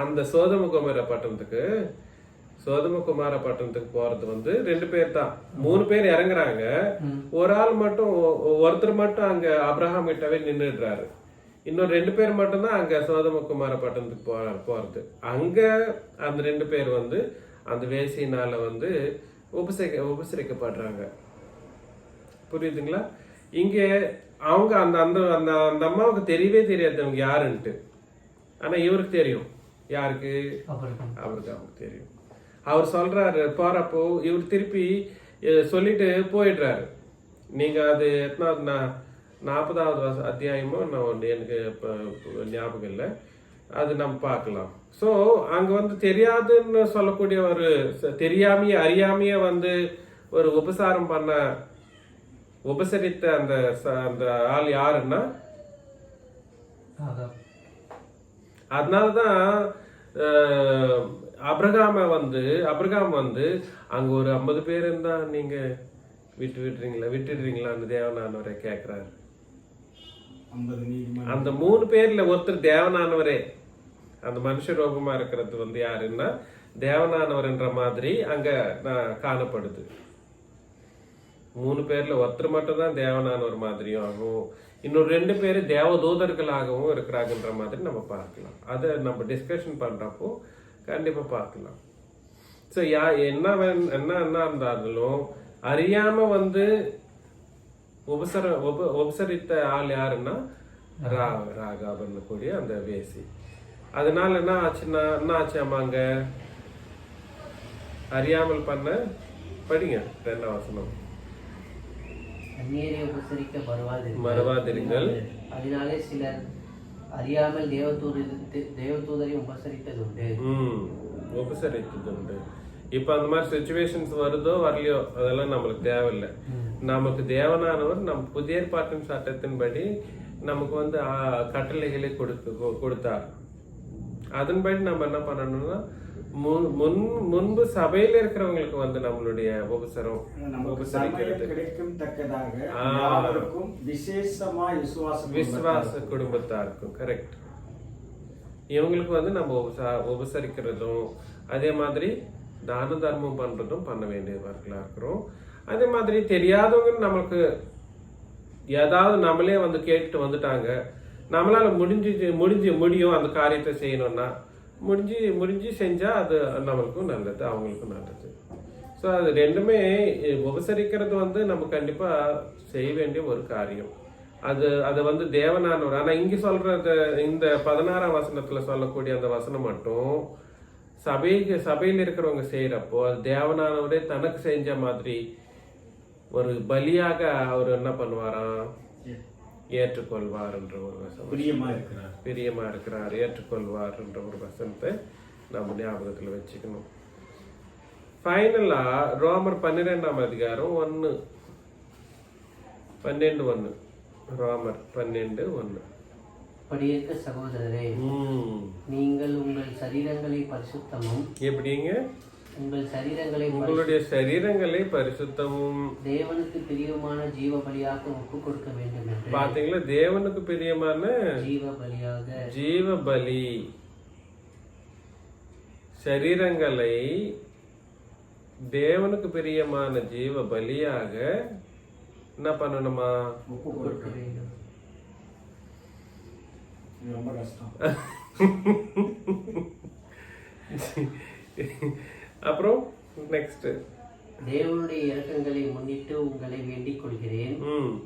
அந்த சோதம குமார பட்டணத்துக்கு போறது வந்து 2 பேர் தான். 3 பேர் இறங்குறாங்க. ஒரு ஆள் மட்டும், ஒருத்தர் மட்டும் அங்க ஆபிரகாம் கிட்டவே நின்றுடுறாரு. இன்னும் 2 பேர் மட்டும்தான் அங்க சோதம குமார பட்டணத்துக்கு போறது. அங்க அந்த 2 பேர் வந்து அந்த வேசியினால வந்து உபசரிக்கப்படுறாங்க. புரியுதுங்களா? இங்க அவங்க அந்த அந்த அந்த அந்த அம்மாவுக்கு தெரியவே தெரியாது அவங்க யாருன்ட்டு. ஆனா இவருக்கு தெரியும். யாருக்கு? அவருக்கு தெரியும். அவர் சொல்றாரு போறப்போ இவர் திருப்பி சொல்லிட்டு போயிடுறாரு. நீங்க அது எத்தனாவது 40வது அத்தியாயமோ எனக்கு ஞாபகம் இல்லை. அது நம்ம பார்க்கலாம். ஸோ அங்க வந்து தெரியாதுன்னு சொல்லக்கூடிய ஒரு அறியாமைய வந்து ஒரு உபசாரம் உபசரித்த அந்த அந்த ஆள் யாருன்னா அதனாலதான் ஆபிரகாம் வந்து அங்க ஒரு 50 பேர் இருந்தா நீங்க விட்டுடுறீங்களா அந்த தேவனானவரை கேக்குறாரு. அந்த 3 பேர்ல ஒருத்தர் தேவனானவரே. அந்த மனுஷ ரூபமா இருக்கிறது வந்து யாருன்னா தேவனானவர் என்ற மாதிரி அங்க காணப்படுது. 3 பேர்ல ஒருத்தர் மட்டும் தான் தேவனானவர் மாதிரியும் ஆகும், இன்னொரு 2 பேரு தேவதூதர்களாகவும் இருக்கிறாங்கன்ற மாதிரி நம்ம பார்க்கலாம். அதை நம்ம டிஸ்கஷன் பண்றப்போ கண்டிப்பா பார்க்கலாம். ஸோ என்ன இருந்தாலும் அறியாம வந்து உபசரித்த ஆள் யாருன்னா ராகாபன் கூடிய அந்த வேசி. அதனால என்ன ஆச்சாமாங்க, அறியாமல் பண்ண படிங்க 2ஆம் வசனம். அந்நியரை உபசரிக்க மறவாதிருங்கள். அதனாலே சிலர் அறியாமல் தேவதூதரை உபசரித்ததுண்டு. இப்ப அந்த மாதிரி சிச்சுவேஷன்ஸ் வருதோ வரலையோ அதெல்லாம் நம்மளுக்கு தேவையில்லை. நமக்கு தேவனானவர் நம் புதிய ஏற்பாட்டின் சட்டத்தின்படி நமக்கு வந்து கட்டளைகளை கொடுத்தார். அதன்படி நம்ம என்ன பண்ணணும்னா முன்பு சபையில இருக்கிறவங்களுக்கு வந்து நம்மளுடைய விசுவாச குடும்பத்தாருக்கும் கரெக்ட், இவங்களுக்கு வந்து நம்ம உபசரிக்கிறதும் அதே மாதிரி தான தர்மம் பண்றதும் பண்ண வேண்டியவர்களா இருக்கிறோம். அதே மாதிரி தெரியாதவங்க நம்மளுக்கு ஏதாவது நம்மளே வந்து கேட்டுட்டு வந்துட்டாங்க, நம்மளால முடியும் அந்த காரியத்தை செய்யணும்னா முடிஞ்சு செஞ்சா அது நம்மளுக்கும் நல்லது, அவங்களுக்கும் நல்லது. ஸோ அது ரெண்டுமே உபசரிக்கிறது வந்து நம்ம கண்டிப்பா செய்ய வேண்டிய ஒரு காரியம். அது வந்து தேவனானவர். ஆனா இங்க சொல்றது இந்த 16ஆம் வசனத்துல சொல்லக்கூடிய அந்த வசனம் மட்டும் சபையில் இருக்கிறவங்க செய்யறப்போ அது தேவனானவரே தனக்கு செஞ்ச மாதிரி ஒரு பலியாக அவர் என்ன பண்ணுவாராம், ஏற்றுக்கொள்வார் என்ற ஒரு வசனம். பிரியமா இருக்கிறார், ஏற்றுக்கொள்வார் என்ற ஒரு வசனத்தை நம்ம ஞாபகத்துல வச்சுக்கணும். ஃபைனலா ரோமர் 12ஆம் அதிகாரம் 12:1 ரோமர் 12:1. படியிருக்க சகோதரரே, நீங்கள் உங்கள் சரீரங்களை பரிசுத்தமும் எப்படிங்க உங்களுடைய சரீரங்களை பரிசுத்தமும் தேவனுக்கு பிரியமான ஜீவ பலியாக ஒப்பு கொடுக்க வேண்டும் என்று. பாத்தீங்களா, தேவனுக்கு பிரியமான ஜீவ பலி சரீரங்களை தேவனுக்கு பிரியமான ஜீவ பலியாக என்ன பண்ணணுமா, ஒப்பு கொடுக்க வேண்டும். ரொம்ப கஷ்டம். அப்புறம் நெக்ஸ்ட், தேவனுடைய இரக்கங்களை முன்னிட்டு உங்களை வேண்டிக் கொள்கிறேன்,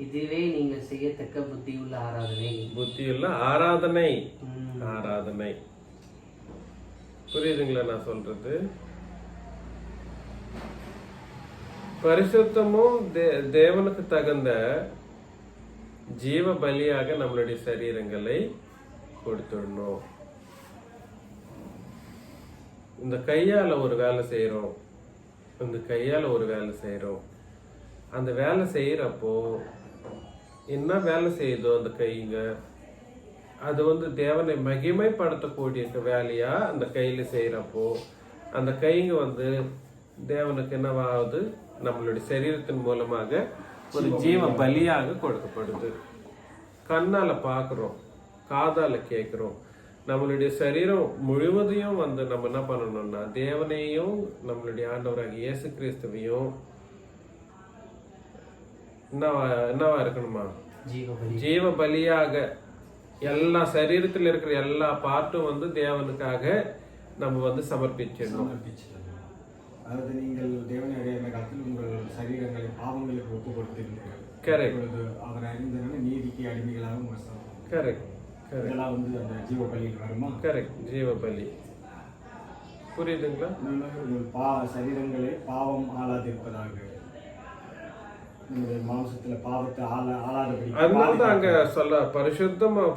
இதுவே நீங்கள் செய்யத்தக்க புத்தியுள்ள ஆராதனை. புரியுதுங்களா நான் சொல்றது? பரிசுத்தமும் தேவனுக்கு தகுந்த ஜீவ பலியாக நம்மளுடைய சரீரங்களை கொடுத்துடணும். இந்த கையால ஒரு வேலை செய்யறோம், அந்த வேலை செய்யறப்போ என்ன வேலை செய்யுதோ அந்த கைங்க, அது வந்து தேவனை மகிமைப்படுத்தக்கூடிய வேலையா அந்த கையில செய்யறப்போ அந்த கைங்க வந்து தேவனுக்கு என்னவாகுது, நம்மளுடைய சரீரத்தின் மூலமாக ஒரு ஜீவ பலியாக கொடுக்கப்படுது. கண்ணால பாக்குறோம், காதால கேட்கிறோம், நம்மளுடைய சரீரம் முழுவதையும் வந்து நம்ம என்ன பண்ணணும்னா தேவனையும் நம்மளுடைய ஆண்டவராக இயேசு கிறிஸ்துவையும் என்னவா இருக்கணுமா, ஜீவ பலியாக எல்லா சரீரத்தில் இருக்கிற எல்லா பார்ட்டும் வந்து தேவனுக்காக நம்ம வந்து சமர்ப்பிச்சிடணும். அதாவது நீங்கள் தேவனுடைய காலத்தில் உங்கள் சரீரங்களை பாவங்களுக்கு ஒப்பு கொடுத்திருந்தீர்கள். கரெக்ட். அவர் அறிந்தன நீதிக்கு அடிமைகளாக. கரெக்ட். இதெல்லாம் வந்து அந்த ஜீவ பலியில் வருமா? கரெக்ட், ஜீவ பலி. புரியுதுங்களா? சரீரங்களை பாவம் ஆளாதிருப்பதாக, மாம்சத்துல பாவத்தை ஆளாதபடி. அதனாலதான் அங்க சொல்ல பரிசுத்தமும்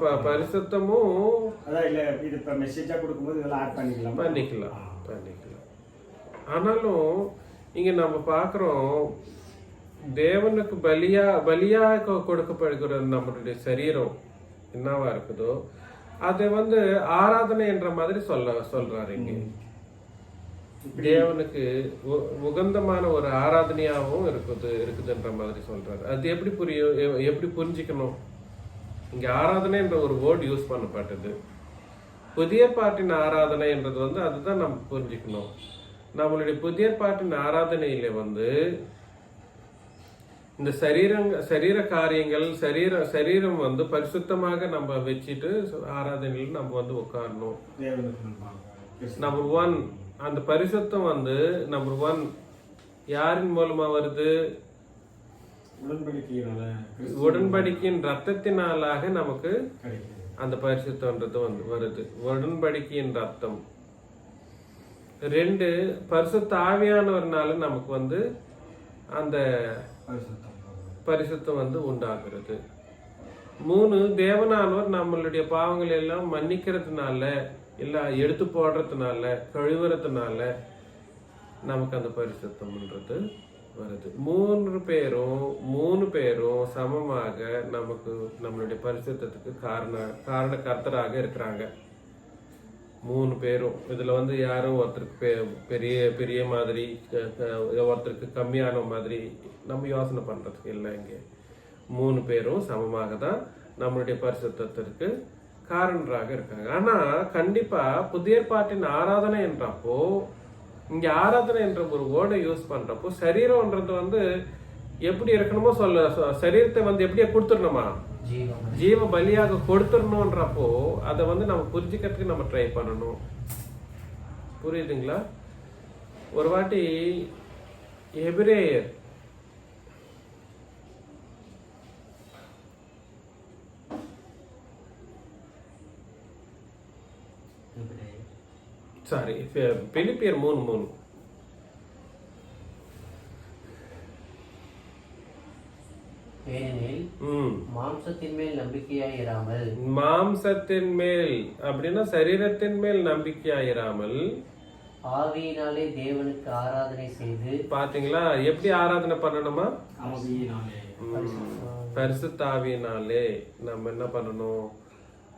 அதான் இல்ல, இது இப்ப மெசேஜா கொடுக்கும்போது இதெல்லாம் ஆட் பண்ணிக்கலாம். ஆனாலும் இங்க நம்ம பாக்குறோம், தேவனுக்கு பலியா கொடுக்கப்படுகிற நம்மளுடைய சரீரம் என்னவா இருக்குதோ அதை வந்து ஆராதனை என்ற மாதிரி சொல்றாரு இங்க. தேவனுக்கு உகந்தமான ஒரு ஆராதனையாகவும் இருக்குதுன்ற மாதிரி சொல்றாரு. அது எப்படி புரிஞ்சுக்கணும்? இங்க ஆராதனை என்ற ஒரு வேர்ட் யூஸ் பண்ணப்பட்டது. புதிய பாட்டின் ஆராதனைன்றது வந்து அதுதான் நம்ம புரிஞ்சுக்கணும். நம்மளுடைய புதிய பாட்டின் ஆராதனையில வந்து இந்த சரீர காரியங்கள் சரீரம் வந்து பரிசுத்தமாக நம்ம வச்சுட்டு ஆராதனையில் நம்ம வந்து உட்காரணும். நம்பர் 1 அந்த பரிசுத்தம் வந்து நம்பர் 1 யாரின் மூலமா வருது? உடன்படிக்கையின் ரத்தத்தினாலாக நமக்கு அந்த பரிசுத்தம்ன்றது வந்து வருது. உடன்படிக்கையின் ரத்தம். 2 பரிசுத்த ஆவியானவர்னால நமக்கு வந்து அந்த பரிசுத்தம் வந்து உண்டாகிறது. 3 தேவனானவர் நம்மளுடைய பாவங்கள் எல்லாம் மன்னிக்கிறதுனால இல்ல எடுத்து போடுறதுனால கழுவுறதுனால நமக்கு அந்த பரிசுத்தம்ன்றது வருது. 3 பேரும் சமமாக நமக்கு நம்மளுடைய பரிசுத்தத்துக்கு காரண கர்த்தராக இருக்கிறாங்க. 3 பேரும் இதுல வந்து யாரும் ஒருத்தருக்கு பெரிய பெரிய மாதிரி ஒருத்தருக்கு கம்மியான மாதிரி நம்ம யோசனை பண்றதுக்கு இல்லை. இங்க 3 பேரும் சமமாக தான் நம்மளுடைய பரிசுத்தத்திற்கு காரணராக இருக்காங்க. ஆனா கண்டிப்பா புதிய பாட்டின் ஆராதனை என்றப்போ இங்க ஆராதனை என்ற ஒரு வேர்டை யூஸ் பண்றப்போ சரீரம்ன்றது வந்து எப்படி இருக்கணுமோ சரீரத்தை வந்து எப்படியா கொடுத்துடணுமா? ஜீவ பலியாக கொடுத்துடணும்ன்றப்போ அதை வந்து நம்ம புரிஞ்சுக்கிறதுக்கு நம்ம ட்ரை பண்ணணும். புரியுதுங்களா? ஒரு வாட்டி எபிரேயர் பிலிப்பியர் 3:3 ஏனெனில் மாம்சத்தின் மேல் நம்பிக்கையாயிராமல் மாம்சத்தின் மேல் அப்படின்னா சரீரத்தின் மேல் நம்பிக்கையாயிராமல் ஆவியினாலே தேவனுக்கு ஆராதனை செய்து. பாத்தீங்களா எப்படி ஆராதனை பண்ணணுமா? பரிசுத்த ஆவியினாலே நம்ம என்ன பண்ணணும்?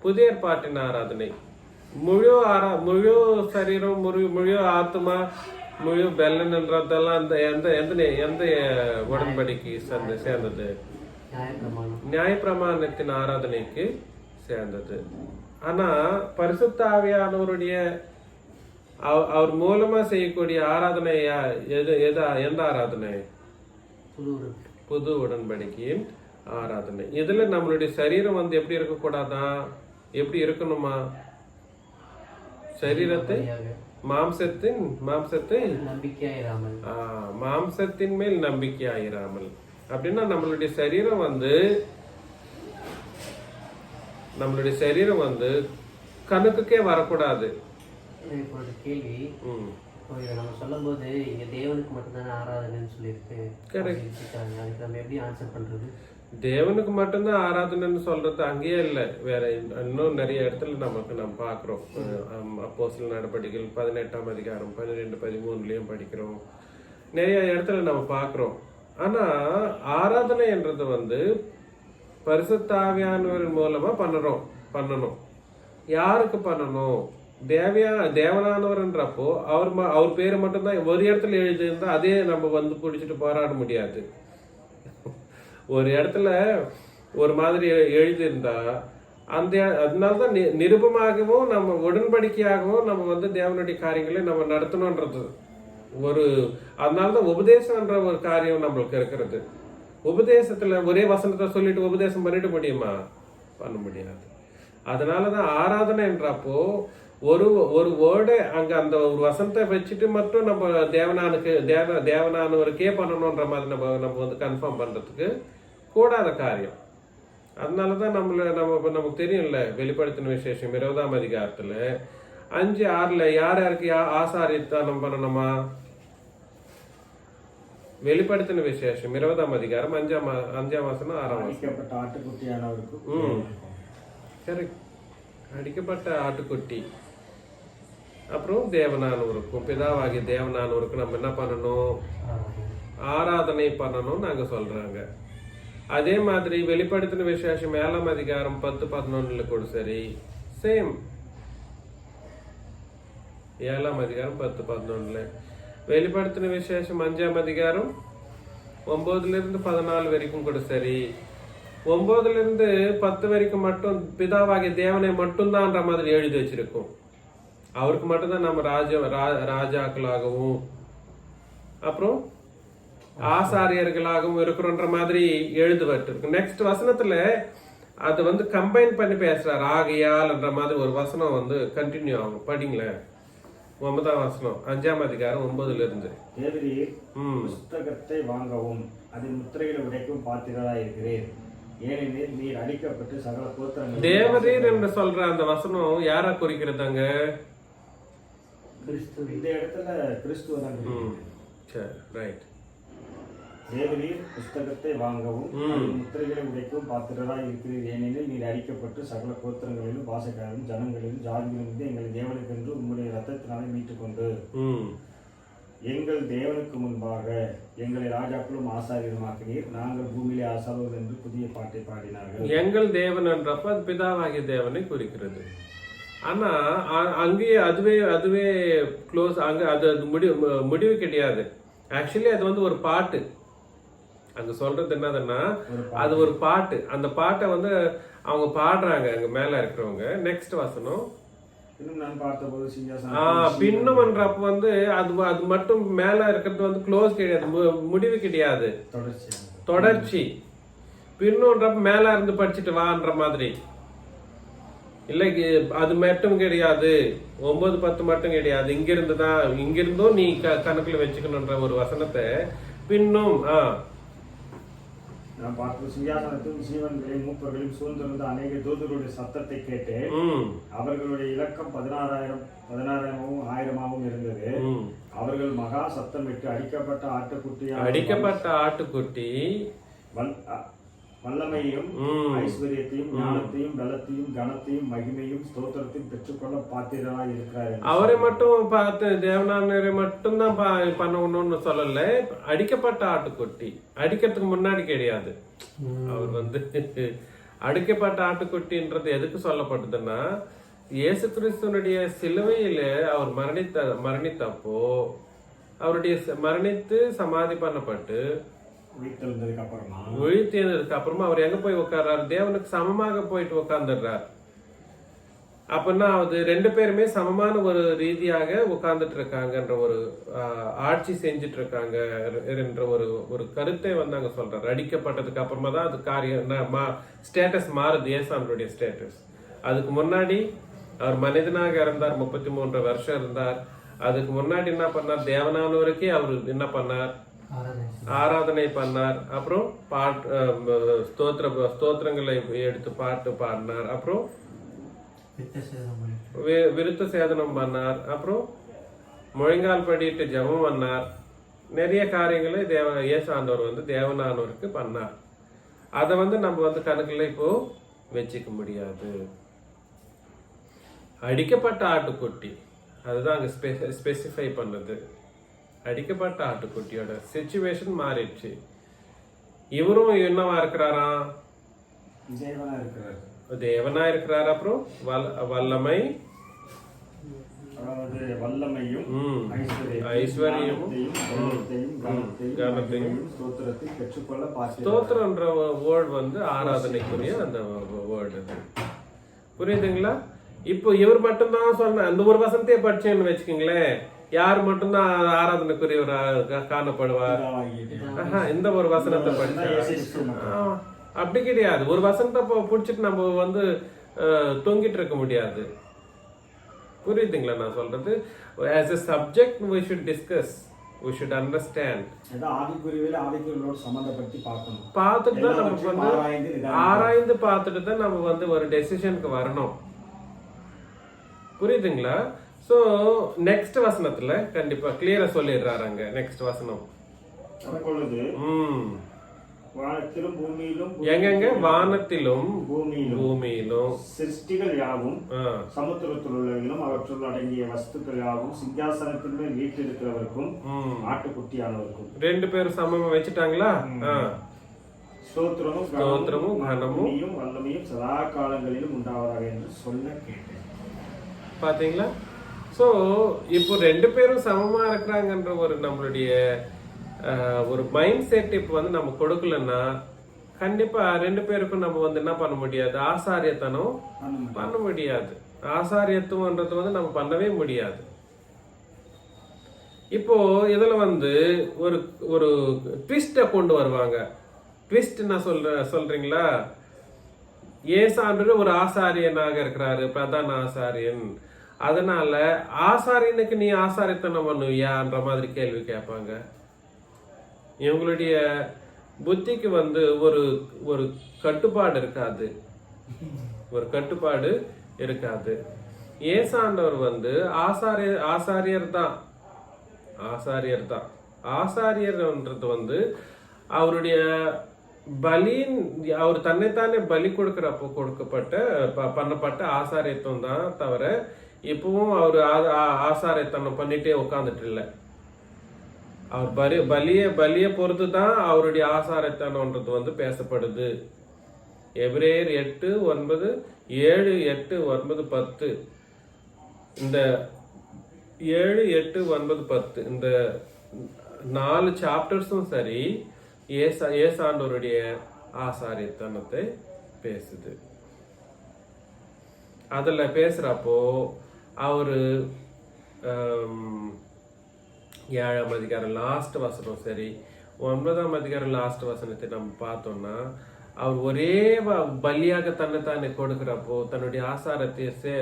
புதிய பாட்டின் ஆராதனை முழு சரீரம் முழு ஆத்மா முழு பெல்லன்றதெல்லாம் எந்த உடன்படிக்கை சேர்ந்தது? நியாயப்பிரமாணத்தின் ஆராதனைக்கு சேர்ந்தது. ஆனா பரிசுத்த ஆவியானவருடைய அவர் மூலமா செய்யக்கூடிய ஆராதனை எந்த ஆராதனை? புது உடன்படிக்கையின் ஆராதனை. இதுல நம்மளுடைய சரீரம் வந்து எப்படி இருக்கக்கூடாதான்? எப்படி இருக்கணுமா? சரீரத்தை மாம்சத்தின் மேல் நம்பிக்கையாயிராமல் அப்படின்னா நம்மளுடைய சரீரம் வந்து கணக்குக்கே வரக்கூடாது. கேள்வி நம்ம சொல்லும் போது இங்க தேவனுக்கு மட்டும்தானே ஆராதனைன்னு சொல்லியிருக்கு. அதுக்கு நம்ம எப்படி ஆன்சர் பண்றது? தேவனுக்கு மட்டும்தான் ஆராதனைன்னு சொல்றது அங்கேயே இல்லை, வேற இன்னும் நிறைய இடத்துல நம்ம பாக்குறோம். அப்போஸ்தலர் நடபடிகள் 18ஆம் அதிகாரம் 12-13 படிக்கிறோம். நிறைய இடத்துல நம்ம பாக்குறோம். ஆனா ஆராதனை என்றது வந்து பரிசுத்த ஆவியானவரின் மூலமா பண்ணணும். யாருக்கு பண்ணணும்? தேவனானவர்ன்றப்போ அவர் பேரை மட்டும்தான் ஒரு இடத்துல எழுதியிருந்தா அதே நம்ம வந்து பிடிச்சிட்டு போராட முடியாது. ஒரு இடத்துல ஒரு மாதிரி எழுதியிருந்தா அதனாலதான் நிருபமாகவும் நம்ம உடன்படிக்கையாகவும் நம்ம வந்து தேவனுடைய காரியங்களை நம்ம நடத்தணும்ன்றது அதனாலதான் உபதேசம்ன்ற ஒரு காரியம் நம்மளுக்கு இருக்கிறது. உபதேசத்துல ஒரே வசனத்தை சொல்லிட்டு உபதேசம் பண்ணிட முடியுமா? பண்ண முடியாது. அதனாலதான் ஆராதனை என்றப்போ ஒரு வேர்டை அங்க அந்த ஒரு வசனத்தை வச்சுட்டு மட்டும் நம்ம தேவனானவருக்கே பண்ணணும்ன்ற மாதிரி நம்ம வந்து கன்ஃபார்ம் பண்றதுக்கு கூடாத காரியம். அதனாலதான் நமக்கு தெரியும்ல, வெளிப்படுத்தின விசேஷம் 20ஆம் அதிகாரத்துல 5:6 யாருக்கு ஆசாரித்தனம் பண்ணணுமா? வெளிப்படுத்தின விசேஷம் 20ஆம் அதிகாரம் 5ஆம் வசனம் 6ஆம் வசனம். அடிக்கப்பட்ட ஆட்டுக்குட்டி. அப்புறம் தேவனானவருக்கும் பிதாவாகிய தேவனானவருக்கும் நம்ம என்ன பண்ணணும்? ஆராதனை பண்ணணும் நாங்க சொல்றாங்க. அதே மாதிரி வெளிப்படுத்தின விசேஷம் 7ஆம் அதிகாரம் 10-11 கூட சரி சேம். 7ஆம் அதிகாரம் 10-11 வெளிப்படுத்தின விசேஷம் 5ஆம் அதிகாரம் 9-14 வரைக்கும் கூட சரி 9ல இருந்து 10 வரைக்கும் மட்டும் பிதாவாகிய தேவனை மட்டும்தான்ற மாதிரி எழுதி வச்சிருக்கும். அவருக்கு மட்டும்தான் நம்ம ராஜாக்களாகவும் அப்புறம் ஆசாரியர்களாகவும் இருக்கிறோன்ற மாதிரி எழுதுபட்டிருக்கு. நெக்ஸ்ட் வசனத்துல அது வந்து கம்பைன் பண்ணி பேசுறாரு. ஆகையால்ன்ற மாதிரி ஒரு வசனம் வந்து கண்டினியூ ஆகும். படிங்களேன் 9ஆம் வசனம் 5ஆம் அதிகாரம் 9ல இருந்து. தேவரீர் புஸ்தகத்தை வாங்கவும் அதில் முத்திரைகளை உடைக்கும் பாத்திரராய் இருக்கிறீர். ஏனெனில் நீர் அடிக்கப்பட்டு சகல கோத்திரங்கள். தேவரீர் என்று சொல்ற அந்த வசனம் யாரா குறிக்கிறதாங்க? இந்த இடத்துல கிறிஸ்துவ தான். சரி, ரைட். தேவரீர் புஸ்தகத்தை வாங்கவும் முத்திரைகளை உடைக்கும் பாத்திரராய் இருக்கிறீர். ஏனெனில் நீர் அடிக்கப்பட்டு சகல கோத்திரங்களிலும் பாசக்காரரும் ஜனங்களிலும் ஜாதிகளிலிருந்து எங்கள் தேவனுக்கென்று உங்களுடைய ரத்தத்தினாலே மீட்டுக்கொண்டு எங்கள் தேவனுக்கு முன்பாக எங்களை ராஜாக்களும் ஆசாரியருமாக்கினீர். நாங்கள் பூமியிலே ஆசாரியர் என்று புதிய பாட்டை பாடினார்கள். எங்கள் தேவன் என்றப்ப அது பிதாவாகிய தேவனை குறிக்கிறது. ஆனா அங்கேயே அதுவே க்ளோஸ். அங்க அது முடிவு கிடையாது. ஆக்சுவலி அது வந்து ஒரு பாட்டு. அங்க சொல்றது என்னதுன்னா அது ஒரு பாட்டு. அந்த பாட்டை வந்து அவங்க பாடுறாங்க அங்க மேல இருக்கிறவங்க. நெக்ஸ்ட் வசனம் பின்னம்ன்றப்ப வந்து அது மட்டும் மேல இருக்கிறது வந்து க்ளோஸ் கிடையாது, முடிவு கிடையாது, தொடர்ச்சி. பின்னம்ன்றப்ப மேல இருந்து படிச்சுட்டு வான்ற மாதிரி இல்லை. அது மட்டும் கிடையாது, 9, 10 மட்டும் கிடையாது. இங்கிருந்தும் நீ கணக்குல வச்சுக்கணும்ன்ற ஒரு வசனத்தை பின்னும் நான் பார்த்து சிங்காசனத்தையும் ஜீவன்களையும் மூப்பர்களையும் சூழ்ந்திருந்த அநேக தூதர்களுடைய சத்தத்தை கேட்டு அவர்களுடைய இலக்கம் 16,000 1000 இருந்தது. அவர்கள் மகா சத்தமிட்டு அடிக்கப்பட்ட ஆட்டுக்குட்டி வல்லமையும் ஐஸ்வர்யத்தையும் ஞானத்தையும் பலத்தையும் கனத்தையும் மகிமையும் ஸ்தோத்திரத்தையும் பெற்றுக்கொள்ள பாத்திரராய் இருக்கிறார். அவரை மட்டும் பார்த்து தேவனானவரை மட்டும் தான் பண்ணணும்னு சொல்லல. அடிக்கப்பட்ட ஆட்டுக்குட்டி அடிக்கிறதுக்கு முன்னாடி கிடையாது. அவர் வந்து அடிக்கப்பட்ட ஆட்டுக்குட்டின்றது எதுக்கு சொல்லப்படுதுன்னா, இயேசு கிறிஸ்துவனுடைய சிலுவையில அவர் மரணித்தப்போ அவருடைய மரணித்து சமாதி பண்ணப்பட்டு உயிர்த்தெழுந்ததுக்கு அப்புறமா அவர் எங்க போய் உட்கார்றாரு? தேவனுக்கு சமமாக போயிட்டு உட்கார்ந்துடுறார். அப்படின்னா அது 2 பேருமே சமமான ஒரு ரீதியாக உட்கார்ந்துட்டு இருக்காங்கன்ற ஒரு ஆட்சி செஞ்சுட்டு இருக்காங்க என்ற ஒரு கருத்தை வந்து அங்க சொல்றாரு. அடிக்கப்பட்டதுக்கு அப்புறமா தான் அது காரியம் ஸ்டேட்டஸ் மாறுது. ஏசானுடைய ஸ்டேட்டஸ். அதுக்கு முன்னாடி அவர் மனிதனாக இருந்தார், 33 வருஷம் இருந்தார். அதுக்கு முன்னாடி என்ன பண்ணார்? தேவனானவருக்கே அவர் என்ன பண்ணார்? ஆராதனை பண்ணார். அப்புறம் ஸ்தோத்திரங்களை எடுத்து பாட்டு பாடினார். அப்புறம் விருத்த சேதனம் பண்ணார். அப்புறம் முழங்கால் படிட்டு ஜெபம் பண்ணார். நிறைய காரியங்களை இயேசு ஆண்டவர் வந்து தேவனானவருக்கு பண்ணார். அதை வந்து நம்ம வந்து கணக்குல இப்போ வச்சுக்க முடியாது. அடிக்கப்பட்ட ஆட்டுக்குட்டி அதுதான் அங்க ஸ்பெசிஃபை பண்ணது. அடிக்கப்பட்ட ஆட்டுக்குட்டியோட சிச்சுவேஷன் மாறிடுச்சு. இவரும் என்னவா இருக்கிறாரா? தேவனா இருக்கிறார். அப்புறம் வல்லமையும் ஐஸ்வர்யமும் கனத்தையும் ஸ்தோத்திரம்ன்ற வேர்டு வந்து ஆராதனைக்குரிய அந்த வேர்டு. புரியுதுங்களா? இப்போ இவர் மட்டும்தான் சொன்ன அந்த ஒரு வசனத்தையே படிச்சேன்னு வச்சுக்கோங்களேன், யார் மட்டும்தான் ஆராதனைக்குரியவர் காணப்படுவார்? இந்த ஒரு வசனத்தை படிச்சா அப்படி கிடையாது. ஒரு வசனத்தை புடிச்சிட்டு நம்ம வந்து தொங்கிட்டு இருக்க முடியாது. புரியுதுங்களா நான் சொல்றது? as a subject we should discuss, we should understand. பார்த்துட்டு தான் நமக்கு வந்து ஆராய்ந்து பார்த்துட்டு தான் நம்ம வந்து ஒரு டெசிஷனுக்கு வரணும். புரியுதுங்களா? சோ நெக்ஸ்ட் வசனத்துல கண்டிப்பா கிளியரா சொல்லிடுறாங்க. நெக்ஸ்ட் வசனம் வானத்திலும் பூமியிலும் எங்கெங்க வானத்திலும் பூமியிலும் சிருஷ்டிகள் யாவும் சமுத்திரத்தில் உள்ளவர்களும் அவற்றுள் அடங்கிய வஸ்துக்கள் யாவும் சிங்காசனத்தின் மேல் வீற்றிருக்கிறவருக்கும் ஆட்டுக்குட்டியானவருக்கும் 2 பேரும் சமமா வச்சுட்டாங்களா? ஸ்தோத்திரமும் கனமும் வல்லமையும் சதா காலங்களிலும் உண்டாவதாக என்று சொல்ல கேட்டேன். பாத்தீங்களா? சோ இப்போ 2 பேரும் சமமா இருக்கிறாங்கன்ற ஒரு நம்மளுடைய ஒரு மைண்ட் செட் இப்போ வந்து நம்ம கொடுக்கலன்னா கண்டிப்பா ரெண்டு பேருக்கும் நம்ம வந்து என்ன பண்ண முடியாது, ஆசாரியத்தனம் பண்ண முடியாது. ஆசாரியத்துவன்றது வந்து நம்ம பண்ணவே முடியாது. இப்போ இதுல வந்து ஒரு ஒரு ட்விஸ்ட கொண்டு வருவாங்க. ட்விஸ்ட் என்ன சொல்றீங்களா? ஏசாண்டர் ஒரு ஆசாரியனாக இருக்கிறாரு, பிரதான ஆசாரியன். அதனால ஆசாரியனுக்கு நீ ஆசாரியத்தனம் பண்ணுவியான்ற மாதிரி கேள்வி கேட்பாங்க. இவங்களுடைய புத்திக்கு வந்து ஒரு ஒரு கட்டுப்பாடு இருக்காது, ஒரு கட்டுப்பாடு இருக்காது. ஏசாண்டவர் வந்து ஆசாரியர் தான். ஆசாரியர்ன்றது வந்து அவருடைய பலியின், அவர் தன்னைத்தானே பலி கொடுக்கிறப்போ பண்ணப்பட்ட ஆசாரியத்துவம் தான் தவிர இப்பவும் அவர் ஆசாரியத்தனம் பண்ணிட்டே உட்காந்துட்டு இல்லை. அவர் பலிய பொறுத்து தான் அவருடைய ஆசாரியத்தனம்ன்றது வந்து பேசப்படுது. எபிரேயர் 8:9, 7, 8, 9, 10 இந்த 7, 8, 9, 10 இந்த 4 சாப்டர்ஸும் சரி ஏசாண்டவருடைய ஆசாரியத்தனத்தை பேசுது. அதுல பேசுறப்போ அவரு 7ஆம் அதிகாரம் லாஸ்ட் வசனம் சரி 9ஆம் அதிகாரம் லாஸ்ட் வசனத்தை நம்ம பார்த்தோம்னா, அவர் ஒரே பலியாக தன்னைத்தானே கொடுக்கிறப்போ தன்னுடைய ஆசாரத்தை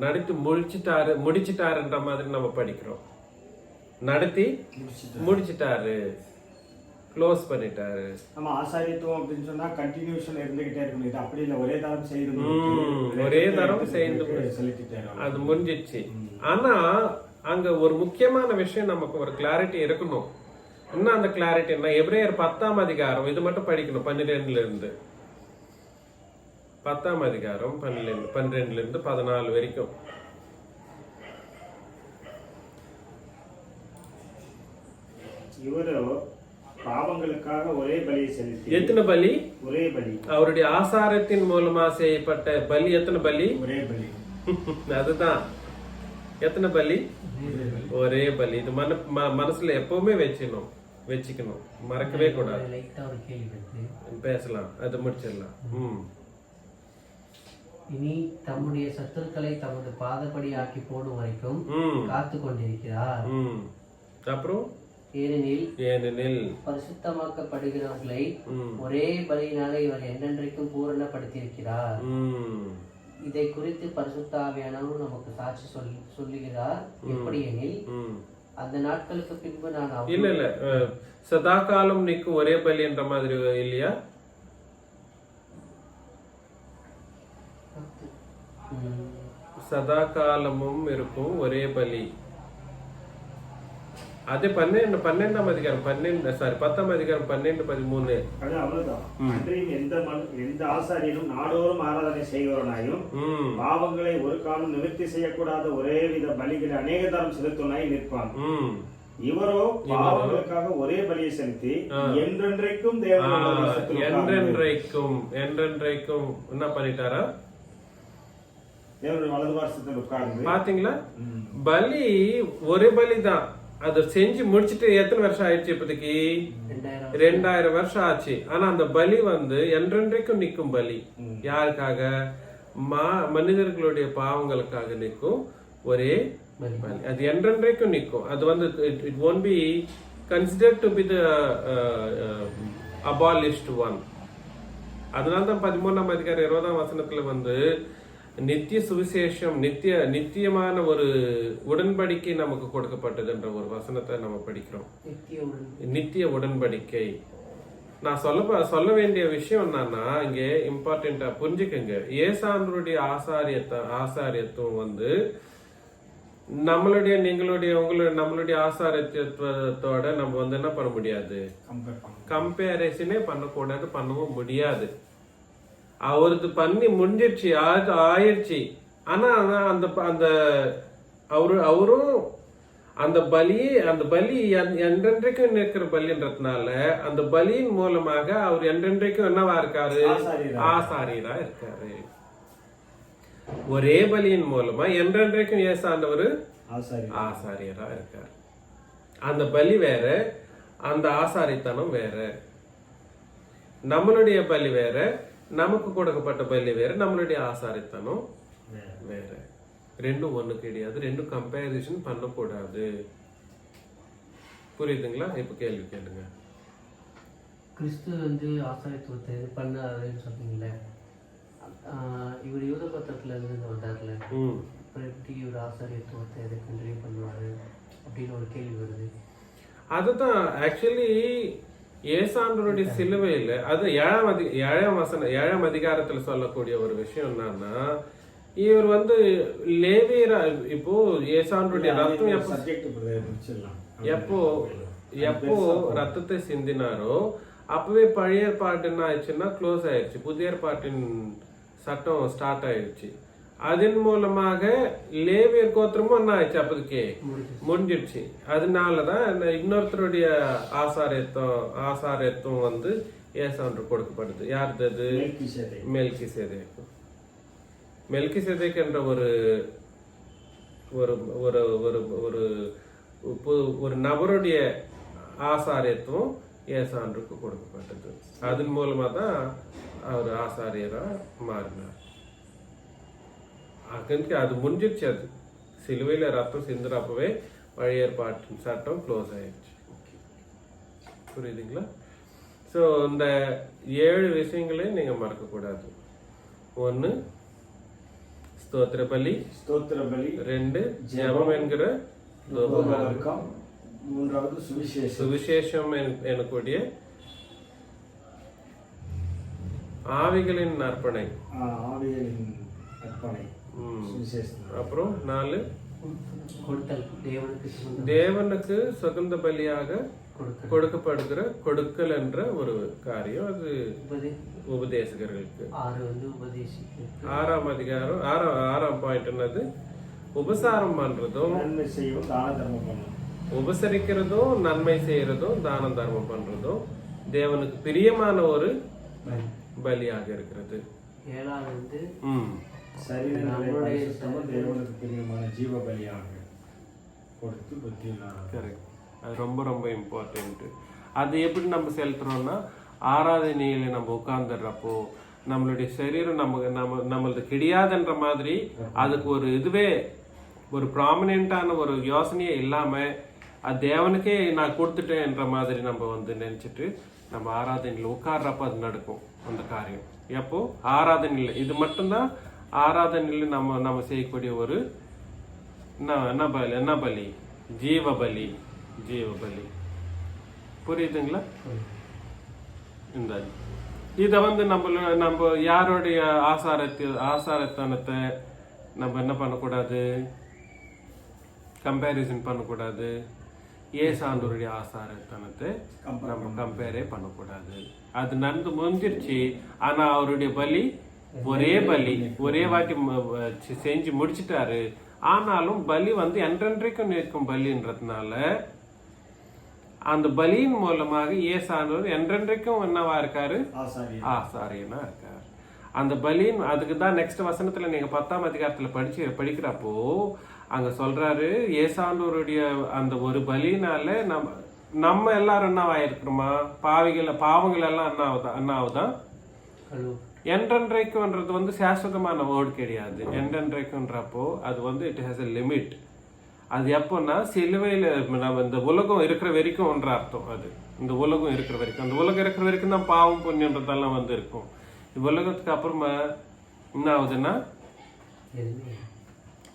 நடத்தி முடிச்சிட்டாருன்ற மாதிரி நம்ம படிக்கிறோம். நடத்தி முடிச்சிட்டாரு, க்ளோஸ் பண்ணிட்டாரு. நம்ம ஆசாரியத்துவம் அப்படின்னு சொன்னா கண்டினியூஷன் இருந்துகிட்டே இருக்கணும். இது அப்படி இல்லை, ஒரே தரம் செய்யணும், ஒரே தரம் செய்து அது முடிஞ்சிச்சு. ஆனா அங்க ஒரு முக்கியமான விஷயம் நமக்கு ஒரு கிளாரிட்டி இருக்கணும். இன்னும் அந்த கிளாரிட்டி என்ன, எபிரேயர் 10ஆம் அதிகாரம் இது மட்டும் படிக்கணும். 12ல இருந்து 10ஆம் அதிகாரம் 12ல இருந்து 14 வரைக்கும். இவரோ பாவங்களுக்காக ஒரே பலியை செலுத்தி. எத்தனை பலி? ஒரே பலி. அவருடைய ஆசாரத்தின் மூலமா செய்யப்பட்ட பலி எத்தனை பலி? ஒரே பலி. அதுதான் எத்தனை பலி? ஒரே பலி. இது மனசுல எப்பவுமே வச்சுக்கணும், மறக்கவே கூடாது. பேசலாம், அது முடிச்சிடலாம். இனி தம்முடைய சத்துருக்களை தமது பாதப்படி ஆக்கி போடும் வரைக்கும் காத்து கொண்டிருக்கிறார். அப்புறம் ஏனெனில் பரிசுத்தமாக்கப்படுகிறவர்களை ஒரே பலியினாலே இவர் என்றென்றைக்கும் பூரணப்படுத்தியிருக்கிறார். இதை குறித்து பரிசுத்த ஆவியானவர் நமக்கு சாட்சி சொல்லுகிறார். எப்படி எனில் அந்த நாட்களுக்கு பின்பு நான் இல்ல சதா காலம் நிற்கும் ஒரே பலி என்ற மாதிரி இல்லையா? சதா காலமும் இருக்கும் ஒரே பலி. அது 12ஆம் அதிகாரம் 10ஆம் அதிகாரம் 12, 13. எந்த ஆசாரியனும் நாடோறும் ஆராதனை செய்கிறவனாயும் பாவங்களை ஒரு காலம் நிவர்த்தி செய்யக்கூடாத ஒரே வித பலிகளை அநேக தரம் செலுத்துவனாய் நிற்பான். இவரோ பாவங்களுக்காக ஒரே பலியை செலுத்தி என்றென்றைக்கும் என்றென்றைக்கும் என்ன பண்ணிட்டாரா? தேவனுடைய வலது வாசத்தில் உட்கார்ந்து. பாத்தீங்களா, பலி ஒரே பலி தான். அது செஞ்சு முடிச்சுட்டு எத்தனை வருஷம் ஆயிடுச்சு? இப்போதைக்கு 2000 வருஷம் ஆச்சு. ஆனா அந்த பலி வந்து என்றென்றைக்கும் நிற்கும் பலி. யாருக்காக? மனிதர்களுடைய பாவங்களுக்காக நிற்கும் ஒரே பலி. அது என்றென்றைக்கும் நிற்கும். அது வந்து it won't be considered to be the abolished one. அதனால்தான் 13ஆம் அதிகாரம் 20ஆம் வசனத்துல வந்து நித்திய சுவிசேஷம், நித்தியமான ஒரு உடன்படிக்கை நமக்கு கொடுக்கப்பட்டதுன்ற ஒரு வசனத்தை நம்ம படிக்கிறோம். நித்திய உடன்படிக்கை. நான் சொல்ல வேண்டிய விஷயம் என்னன்னா, இங்கே இம்பார்ட்டன்டா புரிஞ்சுக்கங்க. ஏசாண்டருடைய ஆசாரியத்துவம் வந்து நம்மளுடைய ஆசாரியத்துவத்தோட நம்ம வந்து என்ன பண்ண முடியாது, கம்பேரிசனே பண்ணக்கூடாது, பண்ணவும் முடியாது. அவரது பண்ணி முடிஞ்சிருச்சு, ஆயிடுச்சு. ஆனா அந்த அவரும் அந்த பலி என்றென்றைக்கும் நிற்கிற பலின்றதுனால அந்த பலியின் மூலமாக அவர் என்றென்றைக்கும் என்னவா இருக்காரு? ஆசாரியரா இருக்காரு. ஒரே பலியின் மூலமா என்றென்றைக்கும் ஏசாண்டவர் ஆசாரியரா இருக்காரு. அந்த பலி வேற, அந்த ஆசாரித்தனம் வேற. நம்மளுடைய பலி வேற, நமக்கு கொடுக்கப்பட்ட பலி வேற, நம்மளுடைய ஆசாரித்தனம் வேற. ரெண்டும் ஒண்ணு கிடையாது, ரெண்டும் கம்பேரிசன் பண்ணக்கூடாது. புரியுதுங்களா? இப்ப கேள்வி கேளுங்க. கிறிஸ்து வந்து ஆசாரித்துவத்தை இது பண்ணாருன்னு சொன்னீங்களே, இவர் யூத பத்திரத்துல இருந்து வந்தார்ல, அப்புறம் எப்படி இவர் ஆசாரியத்துவத்தை இதை கண்டினியூ பண்ணுவாரு அப்படின்னு ஒரு கேள்வி வருது. அதுதான் ஆக்சுவலி ஏசாண்டருடைய சிலுவையில் அது 7ஆம் அதிகாரத்துல சொல்லக்கூடிய ஒரு விஷயம் என்னன்னா, இவர் வந்து லேவியரா, இப்போ ஏசாண்டருடைய ரத்தம் எப்போ ரத்தத்தை சிந்தினாரோ அப்பவே பழைய ஏற்பாடு என்ன ஆயிடுச்சுன்னா க்ளோஸ் ஆயிடுச்சு, புதிய ஏற்பாட்டின் சட்டம் ஸ்டார்ட் ஆயிடுச்சு. அதன் மூலமாக லேவியர் கோத்திரமும் என்ன ஆயிடுச்சு, அப்போதைக்கு முடிஞ்சிடுச்சு. அதனாலதான் இன்னொருத்தருடைய ஆசாரியத்துவம் வந்து ஏசாண்டு கொடுக்கப்படுது. யாருது அது? மெல்கிசேதேக்கு. மெல்கிசேதேக் என்ற ஒரு ஒரு ஒரு ஒரு ஒரு நபருடைய ஆசாரியத்துவம் ஏசாண்டுக்கு கொடுக்கப்பட்டது. அதன் மூலமா தான் அவர் ஆசாரியரா மாறினார். அது முடிஞ்சிடுச்சு. அது சிலுவையில ரத்தம் சிந்துறப்பவே பழைய ஏற்பாட்டின் சட்டம் க்ளோஸ் ஆயிடுச்சு. புரியுதுங்களா? ஸோ இந்த 7 விஷயங்களையும் நீங்க மறக்க கூடாது. 1 ஸ்தோத்திர பலி, 2 ஜெபம் என்கிற, 3 சுவிசேஷம் எனக்கூடிய ஆவிகளின் அர்ப்பணை, அப்புறம் 4 தேவனுக்கு சுகந்த பலியாக கொடுக்கப்படுகிற கொடுக்கல் என்ற ஒரு காரியம். அது உபதேசகர்களுக்கு. 6ஆம் அதிகாரம் 6ஆம் பாயிண்ட் என்னது? உபசாரம் பண்றதும் உபசரிக்கிறதும் நன்மை செய்யறதும் தானம் தர்மம் பண்றதும் தேவனுக்கு பிரியமான ஒரு பலியாக இருக்கிறது. 7வது தேவனுக்கு பிரியமான ஜீவ பலியாக கொடுத்து புத்தியுள்ளார். கரெக்ட். அது ரொம்ப ரொம்ப இம்பார்ட்டன்ட். அது எப்படி நம்ம செலுத்துறோம்னா, ஆராதனையில நம்ம உட்கார்ந்துடுறப்போ நம்மளுடைய சரீரம் நம்மளது கிடையாதுன்ற மாதிரி அதுக்கு ஒரு இதுவே ஒரு ப்ராமினென்ட்டான ஒரு யோசனையே இல்லாம அது தேவனுக்கே நான் கொடுத்துட்டேன்ற மாதிரி நம்ம வந்து நினைச்சிட்டு நம்ம ஆராதனையில் உட்கார்றப்ப அது நடக்கும் அந்த காரியம். எப்போ ஆராதனையில் இது மட்டும்தான் ஆராதனையில் நம்ம செய்யக்கூடிய ஒரு என்ன பலி? ஜீவ பலி. புரியுதுங்களா? இந்த இத வந்து நம்ம யாருடைய ஆசாரத்தனத்தை நம்ம என்ன பண்ணக்கூடாது, கம்பேரிசன் பண்ணக்கூடாது. ஏசாண்டருடைய ஆசாரத்தனத்தை நம்ம கம்பேரே பண்ணக்கூடாது. அது நடந்து முடிஞ்சிருச்சு. ஆனா அவருடைய பலி ஒரே வாட்டி செஞ்சு முடிச்சிட்டாரு. ஆனாலும் பலி வந்து என்றென்றைக்கும் நிற்கும் பலின்றதுனால அந்த பலியின் மூலமாக ஏசாண்டவர் என்றென்றைக்கும் என்னவா இருக்காரு? ஆசாரியனா இருக்காரு. அந்த பலியின் அதுக்கு தான் நெக்ஸ்ட் வசனத்துல நீங்க 10ஆம் அதிகாரத்துல படிக்கிறப்போ அங்க சொல்றாரு, ஏசாண்டவருடைய அந்த ஒரு பலினால நம்ம எல்லாரும் என்ன ஆயிருக்கிறோமா? பாவங்கள் எல்லாம் என்ன ஆகுதான்? என்றென்றைக்கும்ன்றது வந்து சாஸ்வதமான வேர்டு கிடையாது. என்றென்றைக்கும்ன்றப்போ அது வந்து இட் ஹேஸ் எ லிமிட். அது எப்போன்னா சிலுவையில நம்ம இந்த உலகம் இருக்கிற வரைக்கும் ஒன்ற அர்த்தம். அது இந்த உலகம் இருக்கிற வரைக்கும், அந்த உலகம் இருக்கிற வரைக்கும் தான் பாவம் புண்ணியன்றதெல்லாம் வந்து இருக்கும். உலகத்துக்கு அப்புறமா என்ன ஆகுதுன்னா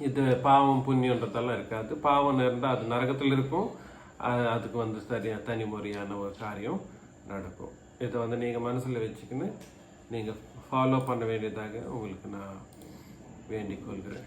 இது பாவம் புண்ணியன்றதெல்லாம் இருக்காது. பாவம் இருந்தால் அது நரகத்தில் இருக்கும். அதுக்கு வந்து தனி முறையான ஒரு காரியம் நடக்கும். இதை வந்து நீங்கள் மனசில் வச்சுக்கின்னு நீங்கள் ஃபாலோ பண்ண வேண்டியதாக உங்களுக்கு நான் வேண்டிக் கொள்கிறேன்.